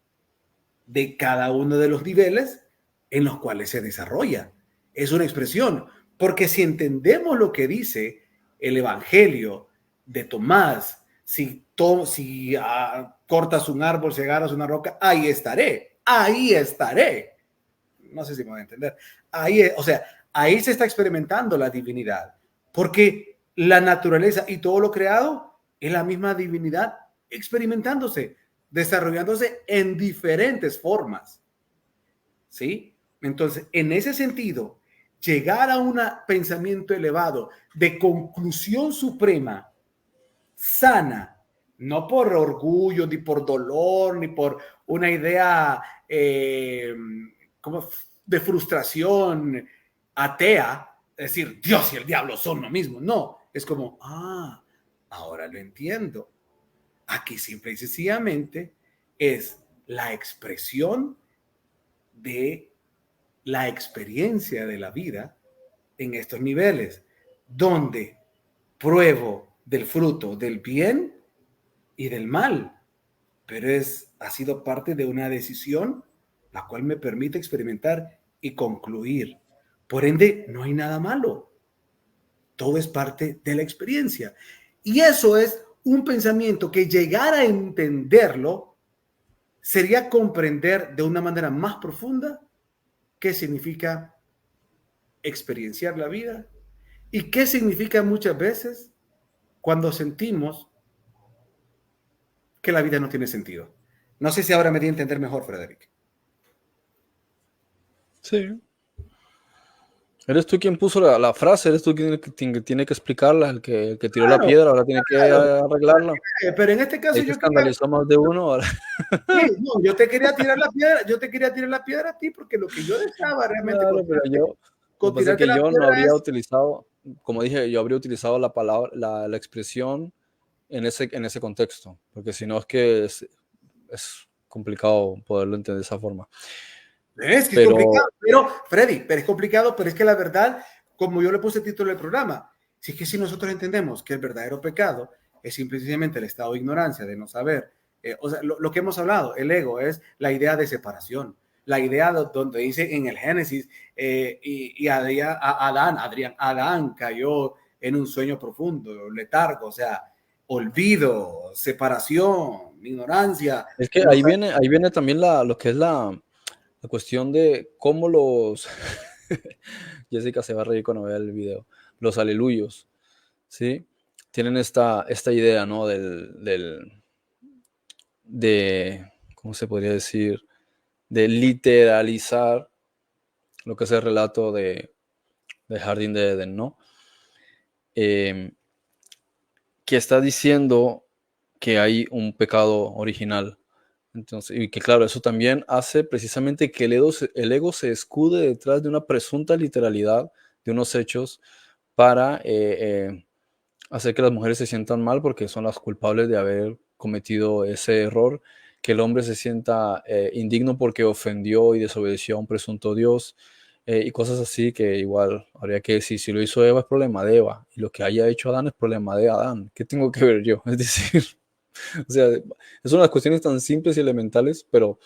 de cada uno de los niveles en los cuales se desarrolla. Es una expresión, porque si entendemos lo que dice el Evangelio de Tomás, si cortas un árbol, si agarras una roca, ahí estaré, ahí estaré. No sé si me voy a entender. O sea, ahí se está experimentando la divinidad, porque la naturaleza y todo lo creado es la misma divinidad experimentándose, desarrollándose en diferentes formas. ¿Sí? Entonces, en ese sentido, llegar a un pensamiento elevado de conclusión suprema, sana, no por orgullo, ni por dolor, ni por una idea como de frustración atea, es decir, Dios y el diablo son lo mismo. No, es como, ahora lo entiendo. Aquí simple y sencillamente es la expresión de la experiencia de la vida en estos niveles, donde pruebo del fruto del bien y del mal, pero ha sido parte de una decisión la cual me permite experimentar y concluir. Por ende, no hay nada malo. Todo es parte de la experiencia. Y eso es un pensamiento que llegar a entenderlo sería comprender de una manera más profunda qué significa experienciar la vida y qué significa muchas veces cuando sentimos que la vida no tiene sentido. No sé si ahora me di a entender mejor, Frederick. Sí. Eres tú quien puso la frase, eres tú quien tiene que explicarla, el que tiró la Claro, piedra, ahora tiene que claro. arreglarla. Pero en este caso Ahí se yo quería, escandalizó más de uno. Ahora. sí, no, yo te quería tirar la piedra, yo te quería tirar la piedra a ti porque lo que yo deseaba realmente Claro, pero lo con que pasa es tirarte que la yo no piedra habría es, utilizado, como dije, yo habría utilizado la palabra, la expresión en ese contexto, porque si no es complicado poderlo entender de esa forma. es que es complicado, Pero pero Freddy, pero es complicado, pero es que la verdad, como yo le puse el título del programa, si es que si nosotros entendemos que el verdadero pecado es simplemente el estado de ignorancia, de no saber, o sea, lo que hemos hablado, el ego es la idea de separación, la idea donde dice en el Génesis, y Adán cayó en un sueño profundo, letargo, o sea, olvido, separación, ignorancia, es que no ahí viene también lo que es la cuestión de cómo los... Jessica se va a reír cuando vea el video. Los aleluyos, ¿sí? Tienen esta idea, ¿no? ¿Cómo se podría decir? De literalizar lo que es el relato del Jardín de Edén, ¿no? Que está diciendo que hay un pecado original. Entonces, y que claro, eso también hace precisamente que el ego se escude detrás de una presunta literalidad de unos hechos para hacer que las mujeres se sientan mal porque son las culpables de haber cometido ese error, que el hombre se sienta indigno porque ofendió y desobedeció a un presunto Dios, y cosas así que igual habría que decir, si lo hizo Eva es problema de Eva y lo que haya hecho Adán es problema de Adán. ¿Qué tengo que ver yo? Es decir, o sea, es unas cuestiones tan simples y elementales, pero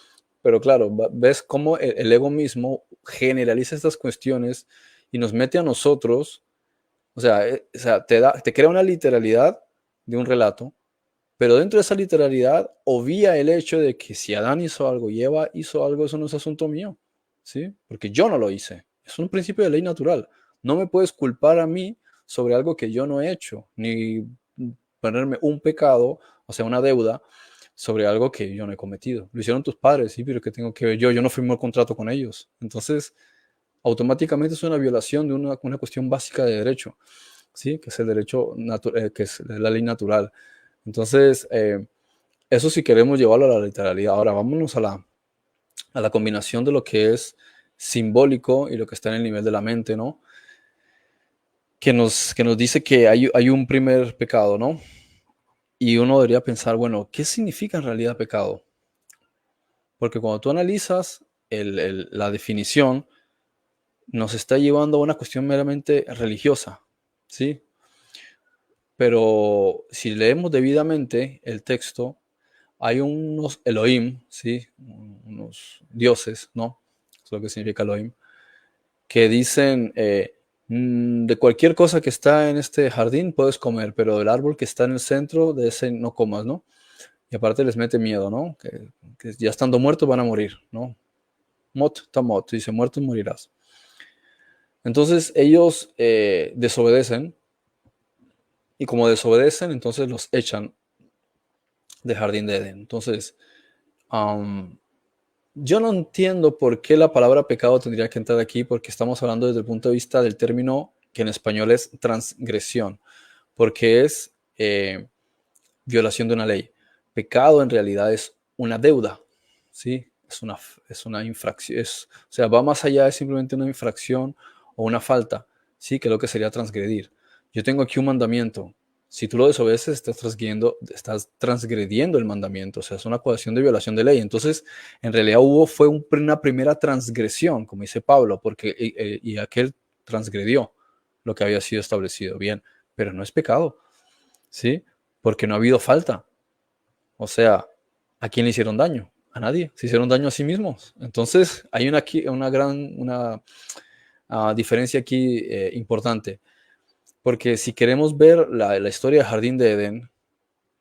claro, ves cómo el ego mismo generaliza estas cuestiones y nos mete a nosotros, o sea te crea una literalidad de un relato, pero dentro de esa literalidad obvia el hecho de que si Adán hizo algo y Eva hizo algo, eso no es asunto mío, ¿sí? Porque yo no lo hice. Es un principio de ley natural. No me puedes culpar a mí sobre algo que yo no he hecho, ni ponerme un pecado, o sea, una deuda, sobre algo que yo no he cometido. Lo hicieron tus padres, sí, pero ¿qué tengo que ver yo? Yo no firmé el contrato con ellos. Entonces, automáticamente es una violación de una cuestión básica de derecho, ¿sí? Que es el derecho, que es la ley natural. Entonces, eso si queremos llevarlo a la literalidad. Ahora, vámonos a a la combinación de lo que es simbólico y lo que está en el nivel de la mente, ¿no? Que nos dice que hay un primer pecado, ¿no? Y uno debería pensar, bueno, ¿qué significa en realidad pecado? Porque cuando tú analizas la definición, nos está llevando a una cuestión meramente religiosa, ¿sí? Pero si leemos debidamente el texto, hay unos Elohim, ¿sí? Unos dioses, ¿no? Eso es lo que significa Elohim, que dicen, de cualquier cosa que está en este jardín puedes comer, pero del árbol que está en el centro, de ese no comas, ¿no? Y aparte les mete miedo, ¿no? Que ya estando muertos van a morir, ¿no? Mot, tamot, dice, muertos morirás. Entonces ellos desobedecen, y como desobedecen, entonces los echan del jardín de Edén. Entonces, um, yo no entiendo por qué la palabra pecado tendría que entrar aquí, porque estamos hablando desde el punto de vista del término que en español es transgresión, porque es violación de una ley. Pecado en realidad es una deuda, ¿sí? Es una infracción, o sea, va más allá de simplemente una infracción o una falta, ¿sí? Que es lo que sería transgredir. Yo tengo aquí un mandamiento. Si tú lo desobedeces, estás transgrediendo el mandamiento, o sea, es una acusación de violación de ley. Entonces, en realidad fue una primera transgresión, como dice Pablo, porque y aquel transgredió lo que había sido establecido. Bien, pero no es pecado, ¿sí? Porque no ha habido falta. O sea, ¿a quién le hicieron daño? A nadie. Se hicieron daño a sí mismos. Entonces, hay una gran diferencia aquí importante. Porque si queremos ver la historia del Jardín de Edén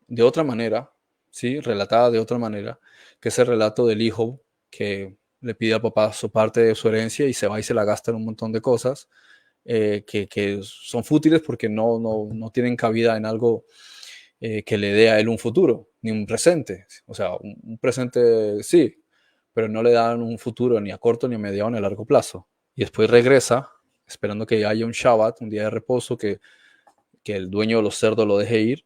de otra manera, ¿sí? Relatada de otra manera, que es el relato del hijo que le pide al papá su parte de su herencia y se va y se la gasta en un montón de cosas que son fútiles porque no tienen cabida en algo que le dé a él un futuro, ni un presente. O sea, un presente sí, pero no le dan un futuro ni a corto, ni a mediano, ni a largo plazo. Y después regresa, esperando que haya un Shabbat, un día de reposo, que el dueño de los cerdos lo deje ir,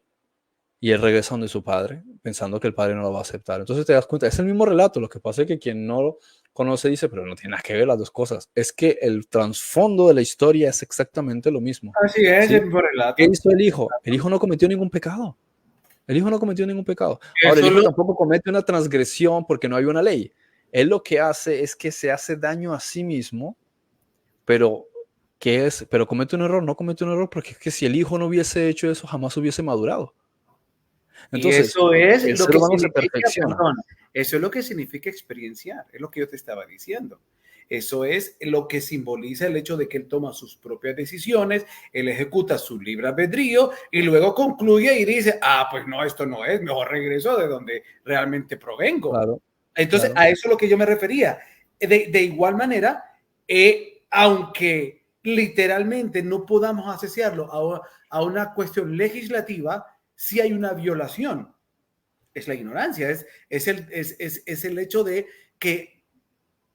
y él regresa donde su padre, pensando que el padre no lo va a aceptar. Entonces te das cuenta, es el mismo relato, lo que pasa es que quien no lo conoce dice, pero no tiene nada que ver las dos cosas. Es que el trasfondo de la historia es exactamente lo mismo. Así es, ¿Sí? el mismo ¿Qué relato. hizo el hijo? El hijo no cometió ningún pecado. El hijo no cometió ningún pecado. Ahora, el Eso hijo lo, tampoco comete una transgresión porque no hay una ley. Él lo que hace es que se hace daño a sí mismo, pero pero comete un error, no comete un error, porque es que si el hijo no hubiese hecho eso, jamás hubiese madurado. y Entonces, eso es el lo ser que humano se significa, perfecciona. perdón, eso es lo que significa experienciar, es lo que yo te estaba diciendo. Eso es lo que simboliza el hecho de que él toma sus propias decisiones, él ejecuta su libre albedrío y luego concluye y dice, pues no, esto no es, mejor regreso de donde realmente provengo. Claro, Entonces, claro. a eso es lo que yo me refería. De igual manera, aunque literalmente no podamos asociarlo a una cuestión legislativa, sí hay una violación. Es la ignorancia, es el hecho de que,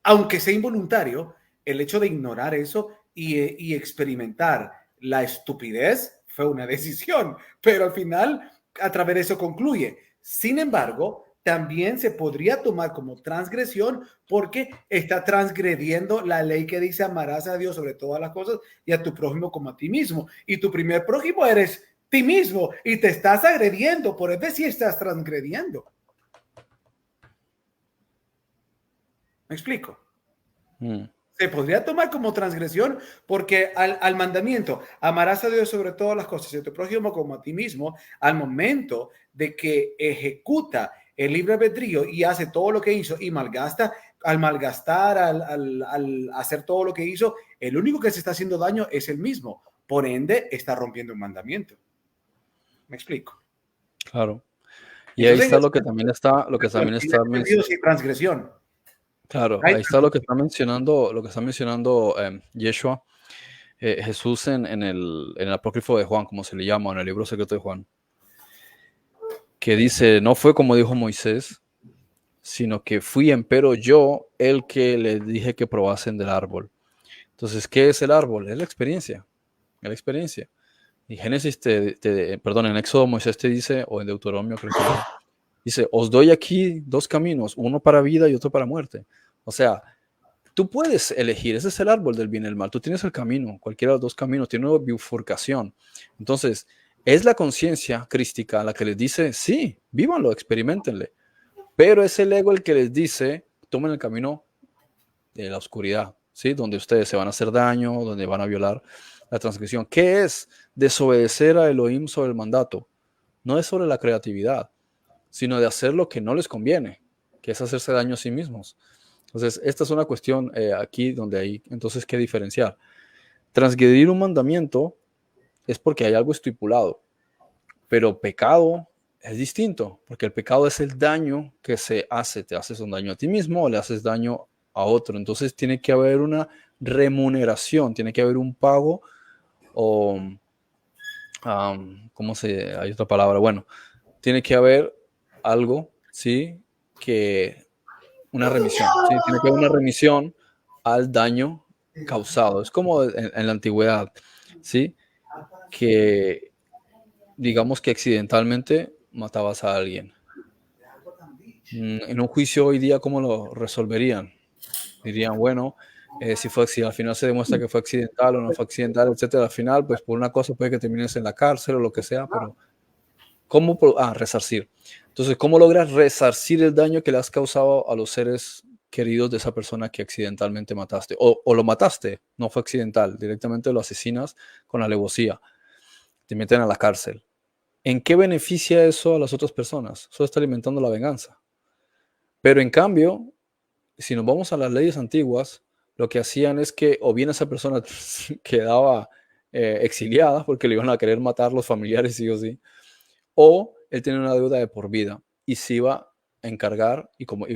aunque sea involuntario, el hecho de ignorar eso y experimentar la estupidez fue una decisión, pero al final a través de eso concluye. Sin embargo, también se podría tomar como transgresión porque está transgrediendo la ley que dice amarás a Dios sobre todas las cosas y a tu prójimo como a ti mismo. Y tu primer prójimo eres ti mismo y te estás agrediendo, por eso sí estás transgrediendo. ¿Me explico? Mm, Se podría tomar como transgresión porque al mandamiento, amarás a Dios sobre todas las cosas y a tu prójimo como a ti mismo, al momento de que ejecuta el libre albedrío y hace todo lo que hizo y malgasta, al malgastar, al hacer todo lo que hizo, el único que se está haciendo daño es el mismo. Por ende, está rompiendo un mandamiento. ¿Me explico? claro. Y ahí Entonces, en está ese lo que también está, sentido, sí, transgresión. claro, Hay ahí está lo que está mencionando Yeshua, Jesús en el apócrifo de Juan, como se le llama, en el libro secreto de Juan, que dice, no fue como dijo Moisés, sino que fui empero yo el que le dije que probasen del árbol. Entonces, ¿qué es el árbol? Es la experiencia. Y Génesis, perdón, en Éxodo Moisés te dice, o en Deuteronomio creo que dice, os doy aquí dos caminos, uno para vida y otro para muerte. O sea, tú puedes elegir, ese es el árbol del bien y el mal. Tú tienes el camino, cualquiera de los dos caminos, tiene una bifurcación. Entonces, es la conciencia crística la que les dice, sí, vívanlo, experimentenle. Pero es el ego el que les dice, tomen el camino de la oscuridad, ¿sí? Donde ustedes se van a hacer daño, donde van a violar la transgresión. ¿Qué es desobedecer a Elohim sobre el mandato? No es sobre la creatividad, sino de hacer lo que no les conviene, que es hacerse daño a sí mismos. Entonces, esta es una cuestión aquí donde hay entonces que diferenciar. Transgredir un mandamiento es porque hay algo estipulado, pero pecado es distinto, porque el pecado es el daño que se hace. Te haces un daño a ti mismo o le haces daño a otro. Entonces tiene que haber una remuneración, tiene que haber un pago o, ¿cómo se? Hay otra palabra. Bueno, tiene que haber algo, ¿sí? Que una remisión, ¿sí? Tiene que haber una remisión al daño causado. Es como en la antigüedad, ¿sí? Que digamos que accidentalmente matabas a alguien. En un juicio hoy día, ¿cómo lo resolverían? Dirían, bueno, si fue accidental, al final se demuestra que fue accidental o no fue accidental, etcétera. Al final, pues por una cosa puede que termines en la cárcel o lo que sea, pero ¿cómo? Resarcir. Entonces, ¿cómo logras resarcir el daño que le has causado a los seres queridos de esa persona que accidentalmente mataste? O lo mataste, no fue accidental, directamente lo asesinas con alevosía, te meten a la cárcel. ¿En qué beneficia eso a las otras personas? Solo está alimentando la venganza. Pero en cambio, si nos vamos a las leyes antiguas, lo que hacían es que o bien esa persona quedaba exiliada porque le iban a querer matar los familiares sí o sí, o él tenía una deuda de por vida y se iba a encargar,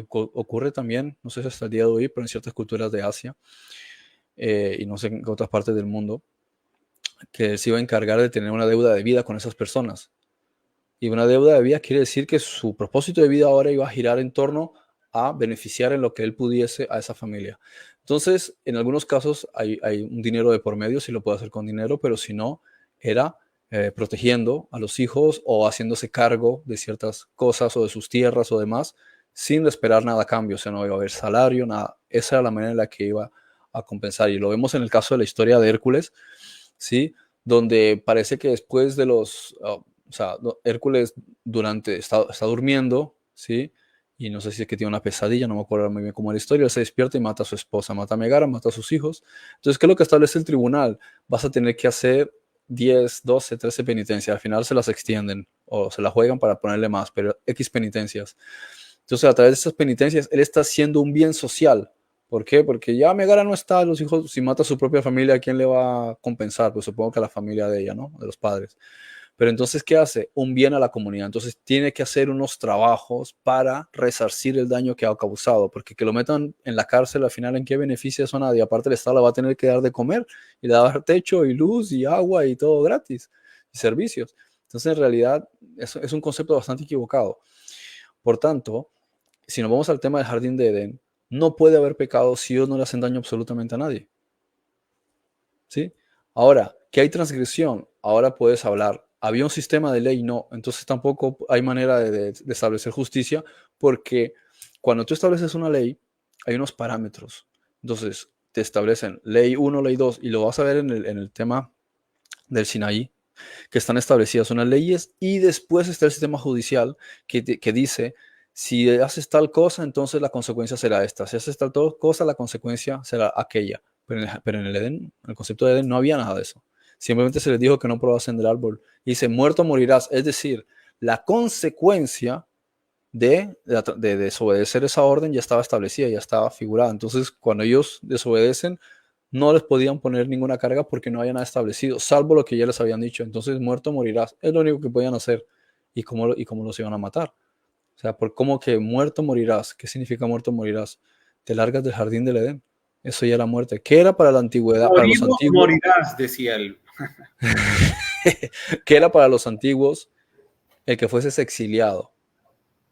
ocurre también, no sé si hasta el día de hoy, pero en ciertas culturas de Asia y no sé en otras partes del mundo, que él se iba a encargar de tener una deuda de vida con esas personas. Y una deuda de vida quiere decir que su propósito de vida ahora iba a girar en torno a beneficiar en lo que él pudiese a esa familia. Entonces, en algunos casos hay un dinero de por medio, si lo puede hacer con dinero, pero si no, era protegiendo a los hijos o haciéndose cargo de ciertas cosas o de sus tierras o demás, sin esperar nada a cambio, o sea, no iba a haber salario, nada. Esa era la manera en la que iba a compensar. Y lo vemos en el caso de la historia de Hércules, ¿sí? Donde parece que después de o sea, Hércules está durmiendo, ¿sí? Y no sé si es que tiene una pesadilla, no me acuerdo muy bien cómo es la historia, él se despierta y mata a su esposa, mata a Megara, mata a sus hijos. Entonces, ¿qué es lo que establece el tribunal? Vas a tener que hacer 10, 12, 13 penitencias, al final se las extienden o se las juegan para ponerle más, pero X penitencias. Entonces, a través de estas penitencias, él está haciendo un bien social. ¿Por qué? Porque ya Megara no está, los hijos, si mata a su propia familia, ¿a quién le va a compensar? Pues supongo que a la familia de ella, ¿no? De los padres. Pero entonces, ¿qué hace? Un bien a la comunidad. Entonces, tiene que hacer unos trabajos para resarcir el daño que ha causado, porque que lo metan en la cárcel, al final, ¿en qué beneficia eso a nadie? Aparte, el Estado le va a tener que dar de comer y le va a dar techo y luz y agua y todo gratis, y servicios. Entonces, en realidad, es un concepto bastante equivocado. Por tanto, si nos vamos al tema del jardín de Edén, no puede haber pecado si ellos no le hacen daño absolutamente a nadie. ¿Sí? Ahora, que hay transgresión, ahora puedes hablar. Había un sistema de ley, no. Entonces tampoco hay manera de establecer justicia porque cuando tú estableces una ley, hay unos parámetros. Entonces, te establecen ley 1, ley 2, y lo vas a ver en el tema del Sinaí, que están establecidas unas leyes y después está el sistema judicial que dice, si haces tal cosa, entonces la consecuencia será esta. Si haces tal cosa, la consecuencia será aquella. Pero en el Edén, en el concepto de Edén, no había nada de eso. Simplemente se les dijo que no probasen del árbol. Y dice, muerto morirás. Es decir, la consecuencia de desobedecer esa orden ya estaba establecida, ya estaba figurada. Entonces, cuando ellos desobedecen, no les podían poner ninguna carga porque no había nada establecido, salvo lo que ya les habían dicho. Entonces, muerto morirás. Es lo único que podían hacer. Y cómo los iban a matar? O sea, por cómo que muerto morirás. ¿Qué significa muerto morirás? Te largas del jardín del Edén. Eso ya era muerte. ¿Qué era para la antigüedad, para los Morido antiguos? morirás, decía él. ¿Qué era para los antiguos el que fueses exiliado?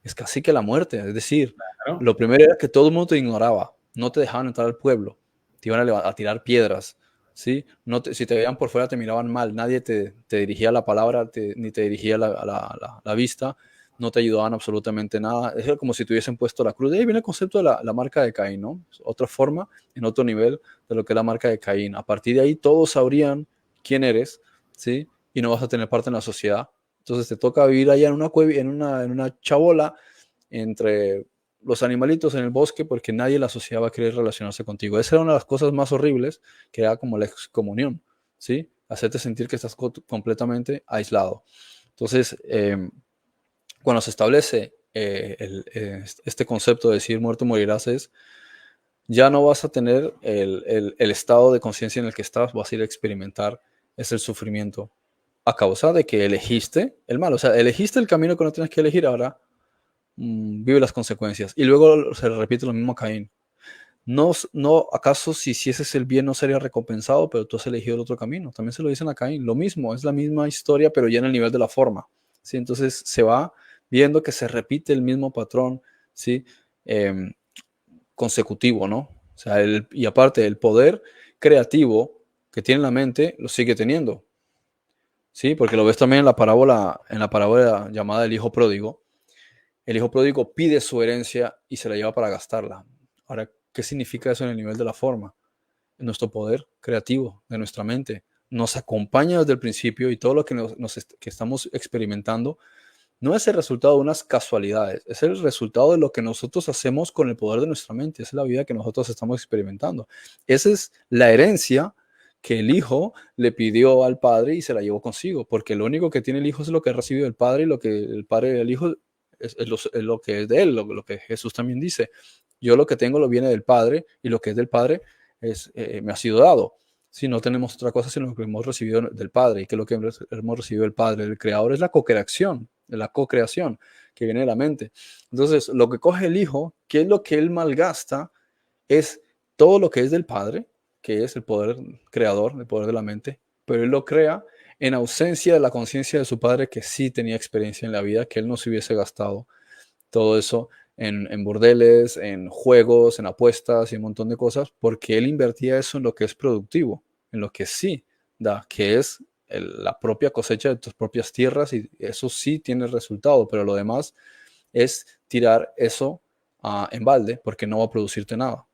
Es casi que la muerte. Es decir, Claro. lo primero era que todo el mundo te ignoraba. No te dejaban entrar al pueblo. Te iban a tirar piedras. ¿Sí? Si te veían por fuera te miraban mal. Nadie te dirigía la palabra ni te dirigía la vista. no te ayudaban absolutamente nada. Es como si te hubiesen puesto la cruz. De ahí viene el concepto de la marca de Caín, ¿no? Es otra forma, en otro nivel de lo que es la marca de Caín. A partir de ahí todos sabrían quién eres, ¿sí? Y no vas a tener parte en la sociedad. Entonces te toca vivir allá en una cueva, en una chabola, entre los animalitos en el bosque, porque nadie en la sociedad va a querer relacionarse contigo. Esa era una de las cosas más horribles, que era como la excomunión, ¿sí? Hacerte sentir que estás completamente aislado. Entonces, cuando se establece este concepto de decir muerto morirás, es ya no vas a tener el estado de conciencia en el que estás, vas a ir a experimentar es el sufrimiento a causa de que elegiste el mal. O sea, elegiste el camino que no tienes que elegir, ahora vive las consecuencias. Y luego se repite lo mismo a Caín. No, ¿acaso si hicieses el bien no sería recompensado, pero tú has elegido el otro camino? También se lo dicen a Caín. Lo mismo, es la misma historia, pero ya en el nivel de la forma. ¿Sí? Entonces se va viendo que se repite el mismo patrón, ¿sí? Consecutivo, ¿no? O sea, y aparte, el poder creativo que tiene la mente lo sigue teniendo. Sí, porque lo ves también en la parábola llamada el hijo pródigo. El hijo pródigo pide su herencia y se la lleva para gastarla. Ahora, ¿qué significa eso en el nivel de la forma? Nuestro poder creativo de nuestra mente nos acompaña desde el principio, y todo lo que, que estamos experimentando no es el resultado de unas casualidades, es el resultado de lo que nosotros hacemos con el poder de nuestra mente. Esa es la vida que nosotros estamos experimentando. Esa es la herencia que el hijo le pidió al padre y se la llevó consigo, porque lo único que tiene el hijo es lo que ha recibido del padre, y lo que el padre del hijo es lo que es de él, lo que Jesús también dice. Yo lo que tengo lo viene del padre, y lo que es del padre me ha sido dado. Si no tenemos otra cosa sino lo que hemos recibido del Padre, y que lo que hemos recibido del Padre, del Creador, es la co-creación, de la co-creación que viene de la mente. Entonces, lo que coge el Hijo, ¿qué es lo que él malgasta? Es todo lo que es del Padre, que es el poder creador, el poder de la mente, pero él lo crea en ausencia de la conciencia de su Padre, que sí tenía experiencia en la vida, que él no se hubiese gastado todo eso en burdeles, en juegos, en apuestas y un montón de cosas, porque él invertía eso en lo que es productivo, en lo que sí da, que es la propia cosecha de tus propias tierras, y eso sí tiene resultado, pero lo demás es tirar eso en balde, porque no va a producirte nada.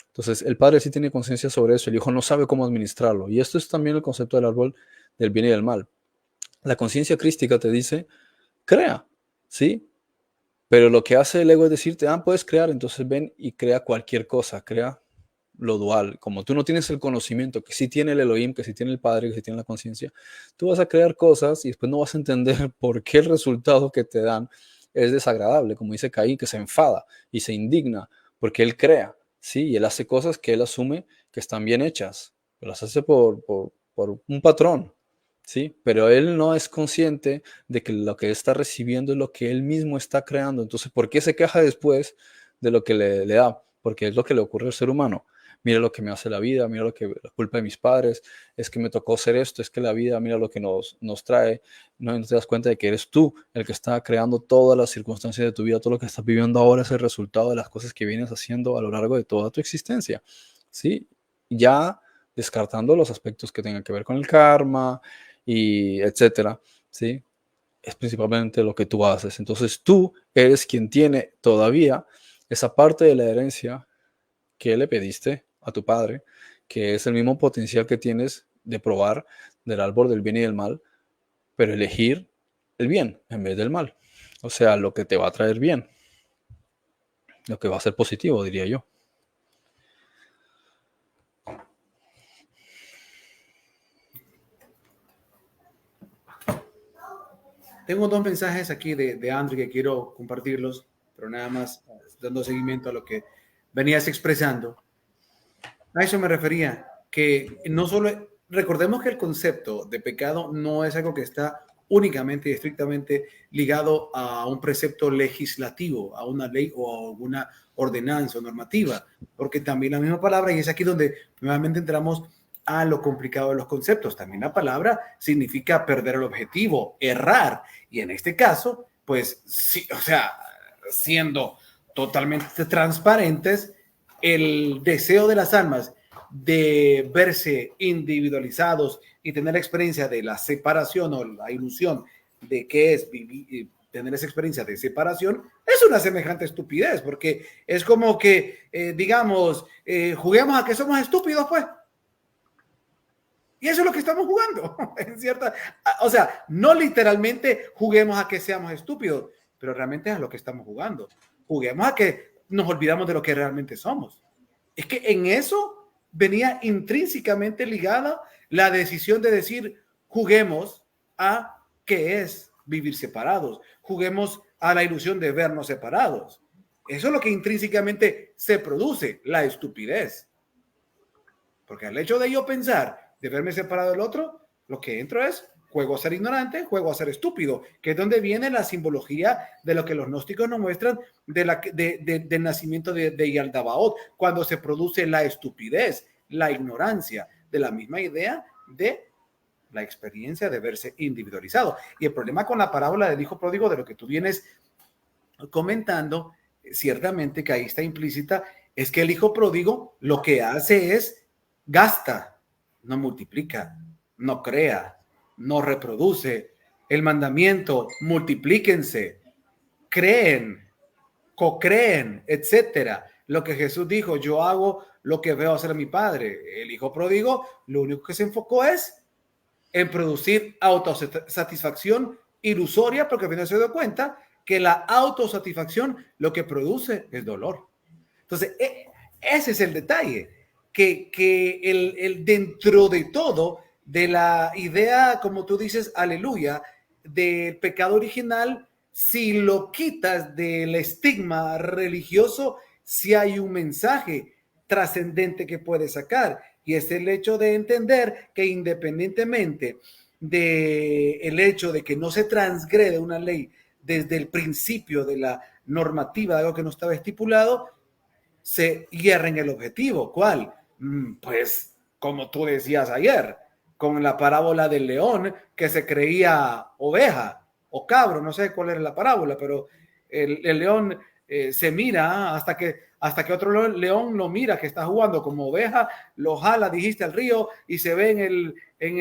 Entonces, el padre sí tiene conciencia sobre eso, el hijo no sabe cómo administrarlo. Y esto es también el concepto del árbol del bien y del mal. La conciencia crística te dice, crea, ¿sí? Pero lo que hace el ego es decirte, puedes crear, entonces ven y crea cualquier cosa, crea lo dual. Como tú no tienes el conocimiento que sí tiene el Elohim, que sí tiene el Padre, que sí tiene la conciencia, tú vas a crear cosas y después no vas a entender por qué el resultado que te dan es desagradable. Como dice Caín, que se enfada y se indigna porque él crea, ¿sí? Y él hace cosas que él asume que están bien hechas, pero las hace por un patrón, ¿sí? Pero él no es consciente de que lo que está recibiendo es lo que él mismo está creando. Entonces, ¿por qué se queja después de lo que le da? Porque es lo que le ocurre al ser humano. Mira lo que me hace la vida, mira lo que la culpa de mis padres, es que me tocó ser esto, es que la vida, mira lo que nos trae. No te das cuenta de que eres tú el que está creando todas las circunstancias de tu vida, todo lo que estás viviendo ahora es el resultado de las cosas que vienes haciendo a lo largo de toda tu existencia, ¿sí? Ya descartando los aspectos que tengan que ver con el karma y etcétera, ¿sí? Es principalmente lo que tú haces. Entonces tú eres quien tiene todavía esa parte de la herencia que le pediste a tu padre, que es el mismo potencial que tienes de probar del árbol del bien y del mal, pero elegir el bien en vez del mal. O sea, lo que te va a traer bien, lo que va a ser positivo, diría yo. Tengo dos mensajes aquí de Andrew que quiero compartirlos, pero nada más dando seguimiento a lo que venías expresando. A eso me refería, que no solo, recordemos que el concepto de pecado no es algo que está únicamente y estrictamente ligado a un precepto legislativo, a una ley o a alguna ordenanza o normativa, porque también la misma palabra, y es aquí donde nuevamente entramos a lo complicado de los conceptos, también la palabra significa perder el objetivo, errar, y en este caso, pues sí, o sea, siendo totalmente transparentes, el deseo de las almas de verse individualizados y tener la experiencia de la separación o la ilusión de qué es vivir, tener esa experiencia de separación, es una semejante estupidez, porque es como que, digamos, juguemos a que somos estúpidos, pues. Y eso es lo que estamos jugando, en cierta, o sea, no literalmente juguemos a que seamos estúpidos, pero realmente es a lo que estamos jugando. Juguemos a que nos olvidamos de lo que realmente somos. Es que en eso venía intrínsecamente ligada la decisión de decir, juguemos a qué es vivir separados, juguemos a la ilusión de vernos separados. Eso es lo que intrínsecamente se produce, la estupidez. Porque al hecho de yo pensar, de verme separado del otro, lo que entro es juego a ser ignorante, juego a ser estúpido, que es donde viene la simbología de lo que los gnósticos nos muestran del nacimiento de Yaldabaoth, cuando se produce la estupidez, la ignorancia, de la misma idea de la experiencia de verse individualizado. Y el problema con la parábola del hijo pródigo, de lo que tú vienes comentando, ciertamente que ahí está implícita, es que el hijo pródigo lo que hace es gasta, no multiplica, no crea, no reproduce. El mandamiento, multiplíquense, creen, co-creen, etcétera. Lo que Jesús dijo, yo hago lo que veo hacer a mi padre. El hijo pródigo, lo único que se enfocó es en producir autosatisfacción ilusoria, porque al final se dio cuenta que la autosatisfacción lo que produce es dolor. Entonces, ese es el detalle, que el dentro de todo, de la idea, como tú dices, aleluya, del pecado original, si lo quitas del estigma religioso, si hay un mensaje trascendente que puedes sacar, y es el hecho de entender que independientemente del hecho de que no se transgrede una ley desde el principio de la normativa de algo que no estaba estipulado, se hierra en el objetivo. ¿Cuál? Pues, como tú decías ayer, con la parábola del león que se creía oveja o cabro, no sé cuál era la parábola, pero el león se mira hasta que otro león lo mira que está jugando como oveja, lo jala, dijiste, al río y se ve en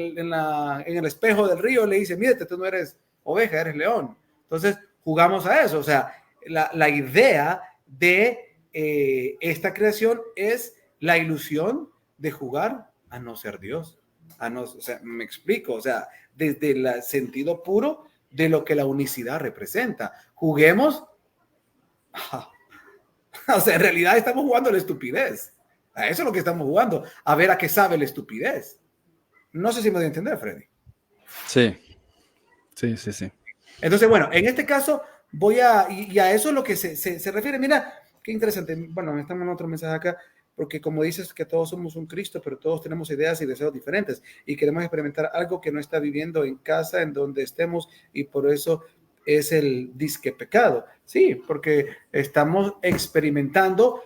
el espejo del río, le dice, mírate, tú no eres oveja, eres león. Entonces jugamos a eso, o sea, la idea de esta creación es la ilusión de jugar a no ser Dios. O sea, me explico, o sea, desde el sentido puro de lo que la unicidad representa. Juguemos, o sea, en realidad estamos jugando a la estupidez. A eso es lo que estamos jugando, a ver a qué sabe la estupidez. No sé si me doy a entender, Freddy. Sí. Entonces, bueno, en este caso y a eso es lo que se refiere. Mira, qué interesante. Bueno, estamos en otro mensaje acá, porque como dices que todos somos un Cristo, pero todos tenemos ideas y deseos diferentes y queremos experimentar algo que no está viviendo en casa, en donde estemos, y por eso es el disque pecado. Sí, porque estamos experimentando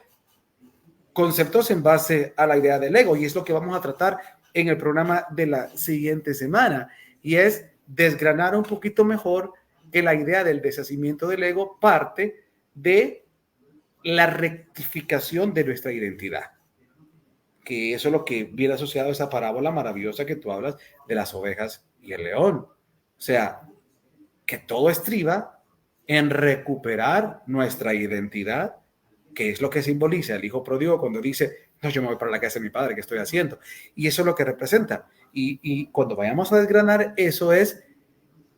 conceptos en base a la idea del ego, y es lo que vamos a tratar en el programa de la siguiente semana, y es desgranar un poquito mejor que la idea del deshacimiento del ego parte de la rectificación de nuestra identidad, que eso es lo que viene asociado a esa parábola maravillosa que tú hablas de las ovejas y el león. O sea, que todo estriba en recuperar nuestra identidad, que es lo que simboliza el hijo pródigo cuando dice, no, yo me voy para la casa de mi padre, ¿qué estoy haciendo? Y eso es lo que representa. Y cuando vayamos a desgranar, eso es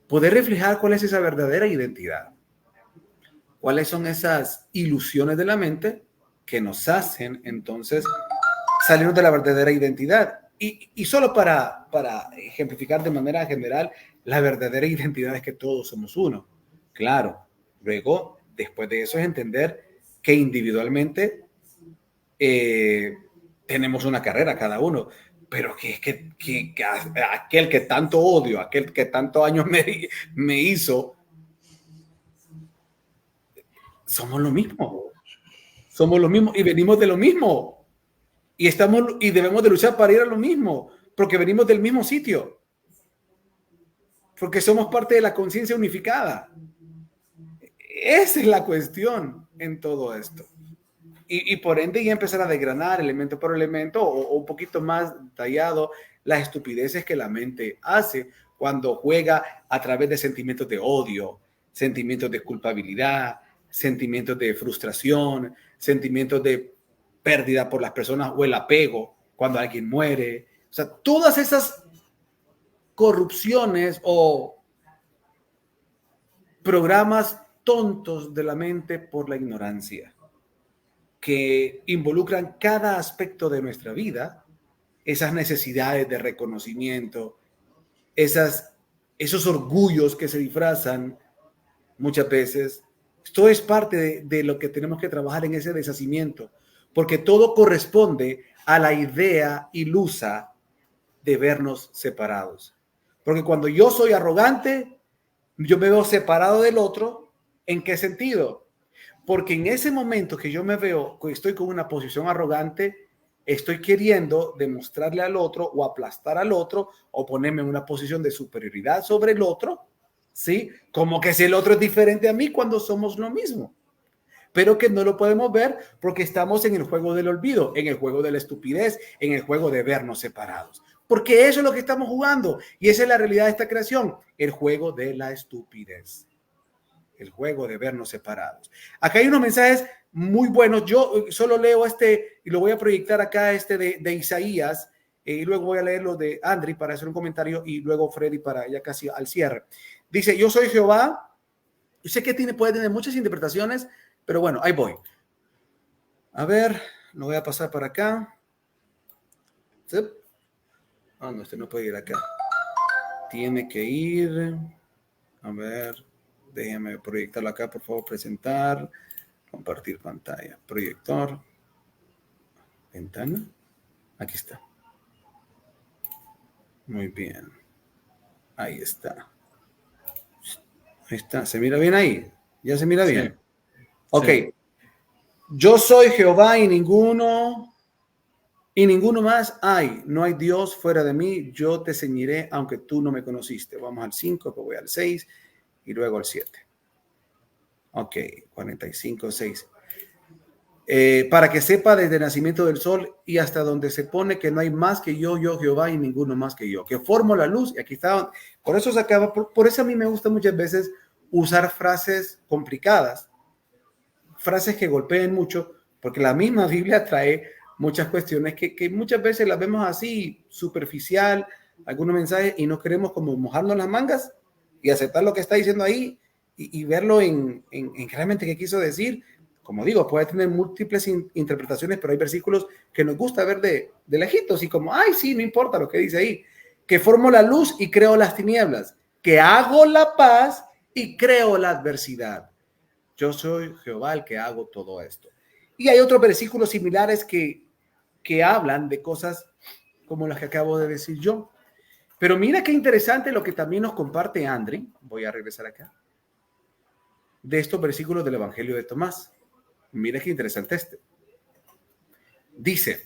poder reflejar cuál es esa verdadera identidad. ¿Cuáles son esas ilusiones de la mente que nos hacen entonces salirnos de la verdadera identidad? Y solo para ejemplificar de manera general, la verdadera identidad es que todos somos uno. Claro, luego, después de eso es entender que individualmente tenemos una carrera cada uno, pero que es que aquel que tanto odio, aquel que tanto años me hizo, somos lo mismo. Somos lo mismo y venimos de lo mismo. Y debemos de luchar para ir a lo mismo, porque venimos del mismo sitio. Porque somos parte de la conciencia unificada. Esa es la cuestión en todo esto. Y por ende ya empezar a desgranar elemento por elemento o un poquito más detallado las estupideces que la mente hace cuando juega a través de sentimientos de odio, sentimientos de culpabilidad, sentimientos de frustración, sentimientos de pérdida por las personas o el apego cuando alguien muere. O sea, todas esas corrupciones o programas tontos de la mente por la ignorancia que involucran cada aspecto de nuestra vida, esas necesidades de reconocimiento, esos orgullos que se disfrazan muchas veces. Esto es parte de lo que tenemos que trabajar en ese deshacimiento, porque todo corresponde a la idea ilusa de vernos separados. Porque cuando yo soy arrogante, yo me veo separado del otro. ¿En qué sentido? Porque en ese momento que yo me veo, que estoy con una posición arrogante, estoy queriendo demostrarle al otro o aplastar al otro o ponerme en una posición de superioridad sobre el otro, ¿sí? Como que si el otro es diferente a mí cuando somos lo mismo. Pero que no lo podemos ver porque estamos en el juego del olvido, en el juego de la estupidez, en el juego de vernos separados. Porque eso es lo que estamos jugando y esa es la realidad de esta creación, el juego de la estupidez, el juego de vernos separados. Acá hay unos mensajes muy buenos. Yo solo leo este y lo voy a proyectar acá, de Isaías, y luego voy a leer los de Andri para hacer un comentario y luego Freddy para ya casi al cierre. Dice, yo soy Jehová. Yo sé que puede tener muchas interpretaciones, pero bueno, ahí voy. A ver, lo voy a pasar para acá. ¿Sí? Ah, no, este no puede ir acá. Tiene que ir. A ver, déjeme proyectarlo acá, por favor, presentar, compartir pantalla, proyector, ventana. Aquí está. Muy bien. Ahí está. Ahí está. ¿Se mira bien ahí? ¿Ya se mira bien? Sí. Ok. Sí. Yo soy Jehová y ninguno más hay. No hay Dios fuera de mí. Yo te ceñiré aunque tú no me conociste. Vamos al 5, pues voy al 6 y luego al 7. Ok, 45, 6. Para que sepa desde el nacimiento del sol y hasta donde se pone que no hay más que yo Jehová y ninguno más que yo, que formo la luz. Y aquí está, por eso se acaba, por eso a mí me gusta muchas veces usar frases complicadas, frases que golpeen mucho, porque la misma Biblia trae muchas cuestiones que muchas veces las vemos así, superficial, algunos mensajes, y no queremos como mojarnos las mangas y aceptar lo que está diciendo ahí y verlo en realmente qué quiso decir. Como digo, puede tener múltiples interpretaciones, pero hay versículos que nos gusta ver de lejitos y como, ay, sí, no importa lo que dice ahí, que formo la luz y creo las tinieblas, que hago la paz y creo la adversidad. Yo soy Jehová el que hago todo esto. Y hay otros versículos similares que hablan de cosas como las que acabo de decir yo. Pero mira qué interesante lo que también nos comparte Andri. Voy a regresar acá. De estos versículos del Evangelio de Tomás. Mira qué interesante este. Dice,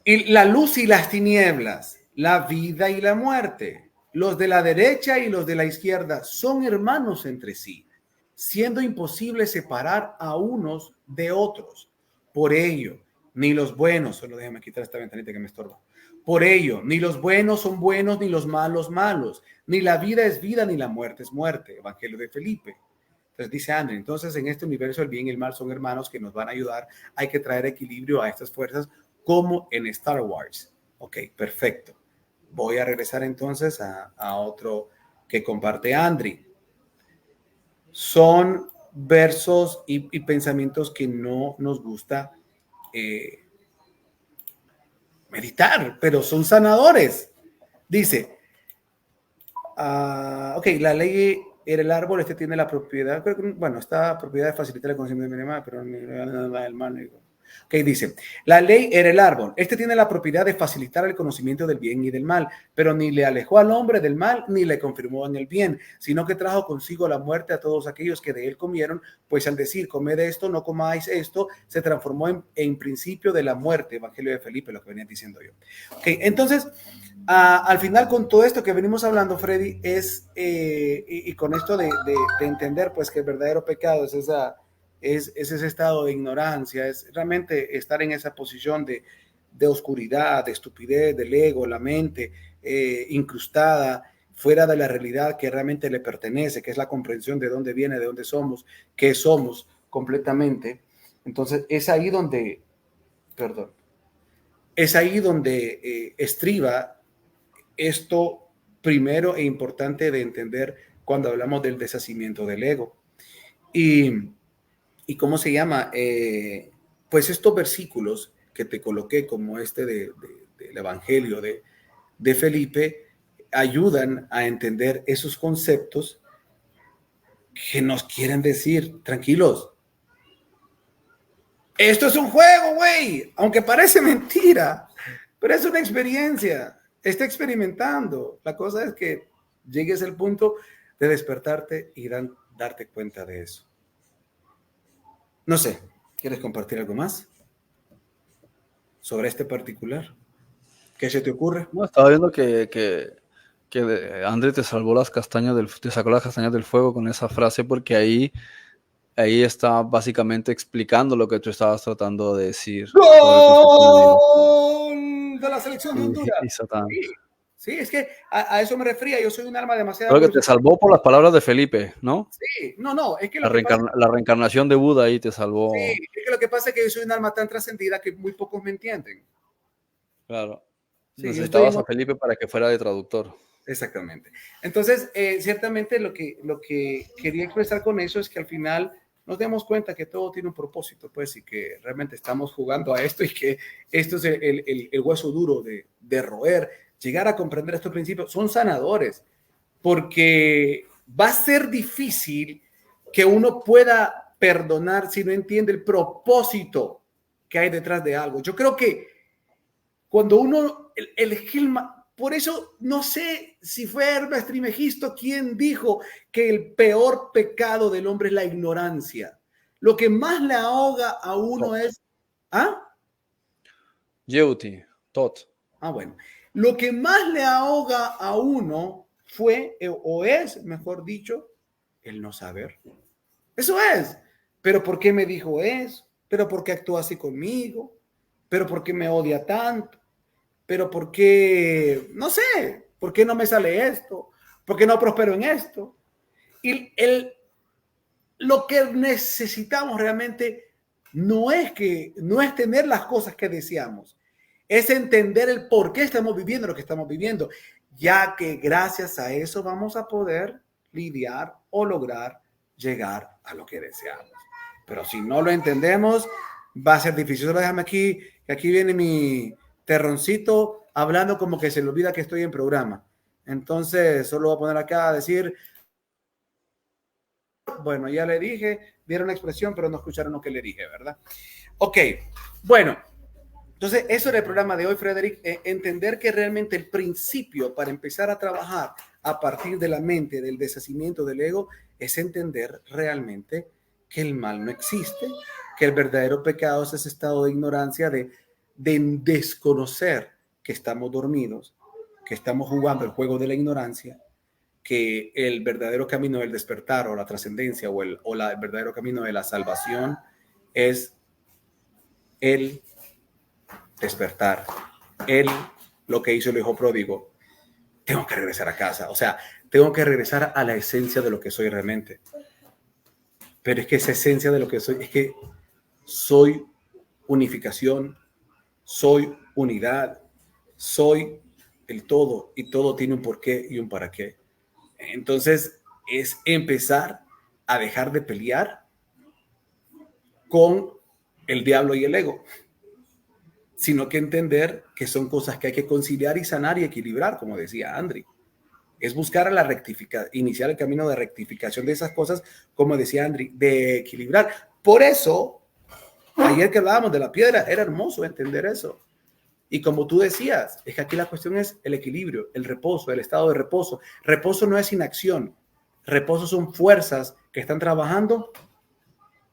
y la luz y las tinieblas, la vida y la muerte, los de la derecha y los de la izquierda son hermanos entre sí, siendo imposible separar a unos de otros. Por ello, ni los buenos, solo déjame quitar esta ventanita que me estorba. Por ello, ni los buenos son buenos, ni los malos malos, ni la vida es vida, ni la muerte es muerte. Evangelio de Felipe. Entonces dice André, entonces en este universo el bien y el mal son hermanos que nos van a ayudar. Hay que traer equilibrio a estas fuerzas como en Star Wars. Ok, perfecto. Voy a regresar entonces a otro que comparte Andri. Son versos y pensamientos que no nos gusta meditar, pero son sanadores. Dice, ok, la ley era el árbol, este tiene la propiedad, bueno, esta propiedad de facilitar el conocimiento de mi animal, pero el mal. Ok, dice, la ley era el árbol, este tiene la propiedad de facilitar el conocimiento del bien y del mal, pero ni le alejó al hombre del mal, ni le confirmó en el bien, sino que trajo consigo la muerte a todos aquellos que de él comieron, pues al decir, comed esto, no comáis esto, se transformó en principio de la muerte. Evangelio de Felipe, lo que venía diciendo yo. Ok, entonces, al final con todo esto que venimos hablando, Freddy, es, y con esto de entender pues que el verdadero pecado es ese estado de ignorancia, es realmente estar en esa posición de oscuridad, de estupidez, del ego, la mente incrustada, fuera de la realidad que realmente le pertenece, que es la comprensión de dónde viene, de dónde somos, qué somos completamente. Entonces es ahí donde, perdón, es ahí donde estriba esto primero e importante de entender cuando hablamos del deshacimiento del ego. Y ¿cómo se llama? Pues estos versículos que te coloqué, como este del Evangelio de Felipe, ayudan a entender esos conceptos que nos quieren decir, tranquilos, esto es un juego, güey, aunque parece mentira, pero es una experiencia, está experimentando. La cosa es que llegues al punto de despertarte y darte cuenta de eso. No sé, ¿quieres compartir algo más sobre este particular? ¿Qué se te ocurre? No, estaba viendo que André te salvó te sacó las castañas del fuego con esa frase, porque ahí está básicamente explicando lo que tú estabas tratando de decir sobre el concepto de Dios ¡Gol de la selección de Honduras! y Satán. Sí, sí, es que a eso me refería. Yo soy un alma demasiado Creo que te evolucionada. salvó por las palabras de Felipe, ¿no? Sí, no, es que lo que pasa, La reencarnación de Buda ahí te sí, salvó. es que lo que pasa es que yo soy un alma tan trascendida que muy pocos me entienden. Claro. Sí, yo estoy en Necesitabas a Felipe para que fuera de traductor. exactamente. Entonces, ciertamente lo que quería expresar con eso es que al final nos demos cuenta que todo tiene un propósito, pues, y que realmente estamos jugando a esto y que esto es el hueso duro de roer. Llegar a comprender estos principios son sanadores, porque va a ser difícil que uno pueda perdonar si no entiende el propósito que hay detrás de algo. Yo creo que cuando uno, el esquema, por eso no sé si fue Hermes Trismegisto quien dijo que el peor pecado del hombre es la ignorancia. Lo que más le ahoga a uno es... ¿Ah? Yeuti, Tot. Bueno. Lo que más le ahoga a uno fue, o es, mejor dicho, el no saber. Eso es. Pero ¿por qué me dijo eso? ¿Pero por qué actúa así conmigo? ¿Pero por qué me odia tanto? ¿Pero por qué? No sé. ¿Por qué no me sale esto? ¿Por qué no prospero en esto? Y lo que necesitamos realmente no es tener las cosas que deseamos, es entender el por qué estamos viviendo lo que estamos viviendo, ya que gracias a eso vamos a poder lidiar o lograr llegar a lo que deseamos. Pero si no lo entendemos, va a ser difícil. Solo déjame aquí, que aquí viene mi terroncito hablando como que se le olvida que estoy en programa. Entonces, solo voy a poner acá a decir, bueno, ya le dije, dieron la expresión, pero no escucharon lo que le dije, ¿verdad? Ok, bueno. Entonces, eso era el programa de hoy, Frederick. Entender que realmente el principio para empezar a trabajar a partir de la mente, del deshacimiento del ego, es entender realmente que el mal no existe, que el verdadero pecado es ese estado de ignorancia, de desconocer que estamos dormidos, que estamos jugando el juego de la ignorancia, que el verdadero camino del despertar o la trascendencia o el verdadero camino de la salvación es el despertar. Él, lo que hizo el hijo pródigo, tengo que regresar a casa, o sea, tengo que regresar a la esencia de lo que soy realmente. Pero es que esa esencia de lo que soy, es que soy unificación, soy unidad, soy el todo, y todo tiene un porqué y un para qué. Entonces, es empezar a dejar de pelear con el diablo y el ego, sino que entender que son cosas que hay que conciliar y sanar y equilibrar, como decía Andri. Es buscar la iniciar el camino de rectificación de esas cosas, como decía Andri, de equilibrar. Por eso, ayer que hablábamos de la piedra, era hermoso entender eso. Y como tú decías, es que aquí la cuestión es el equilibrio, el reposo, el estado de reposo. Reposo no es inacción. Reposo son fuerzas que están trabajando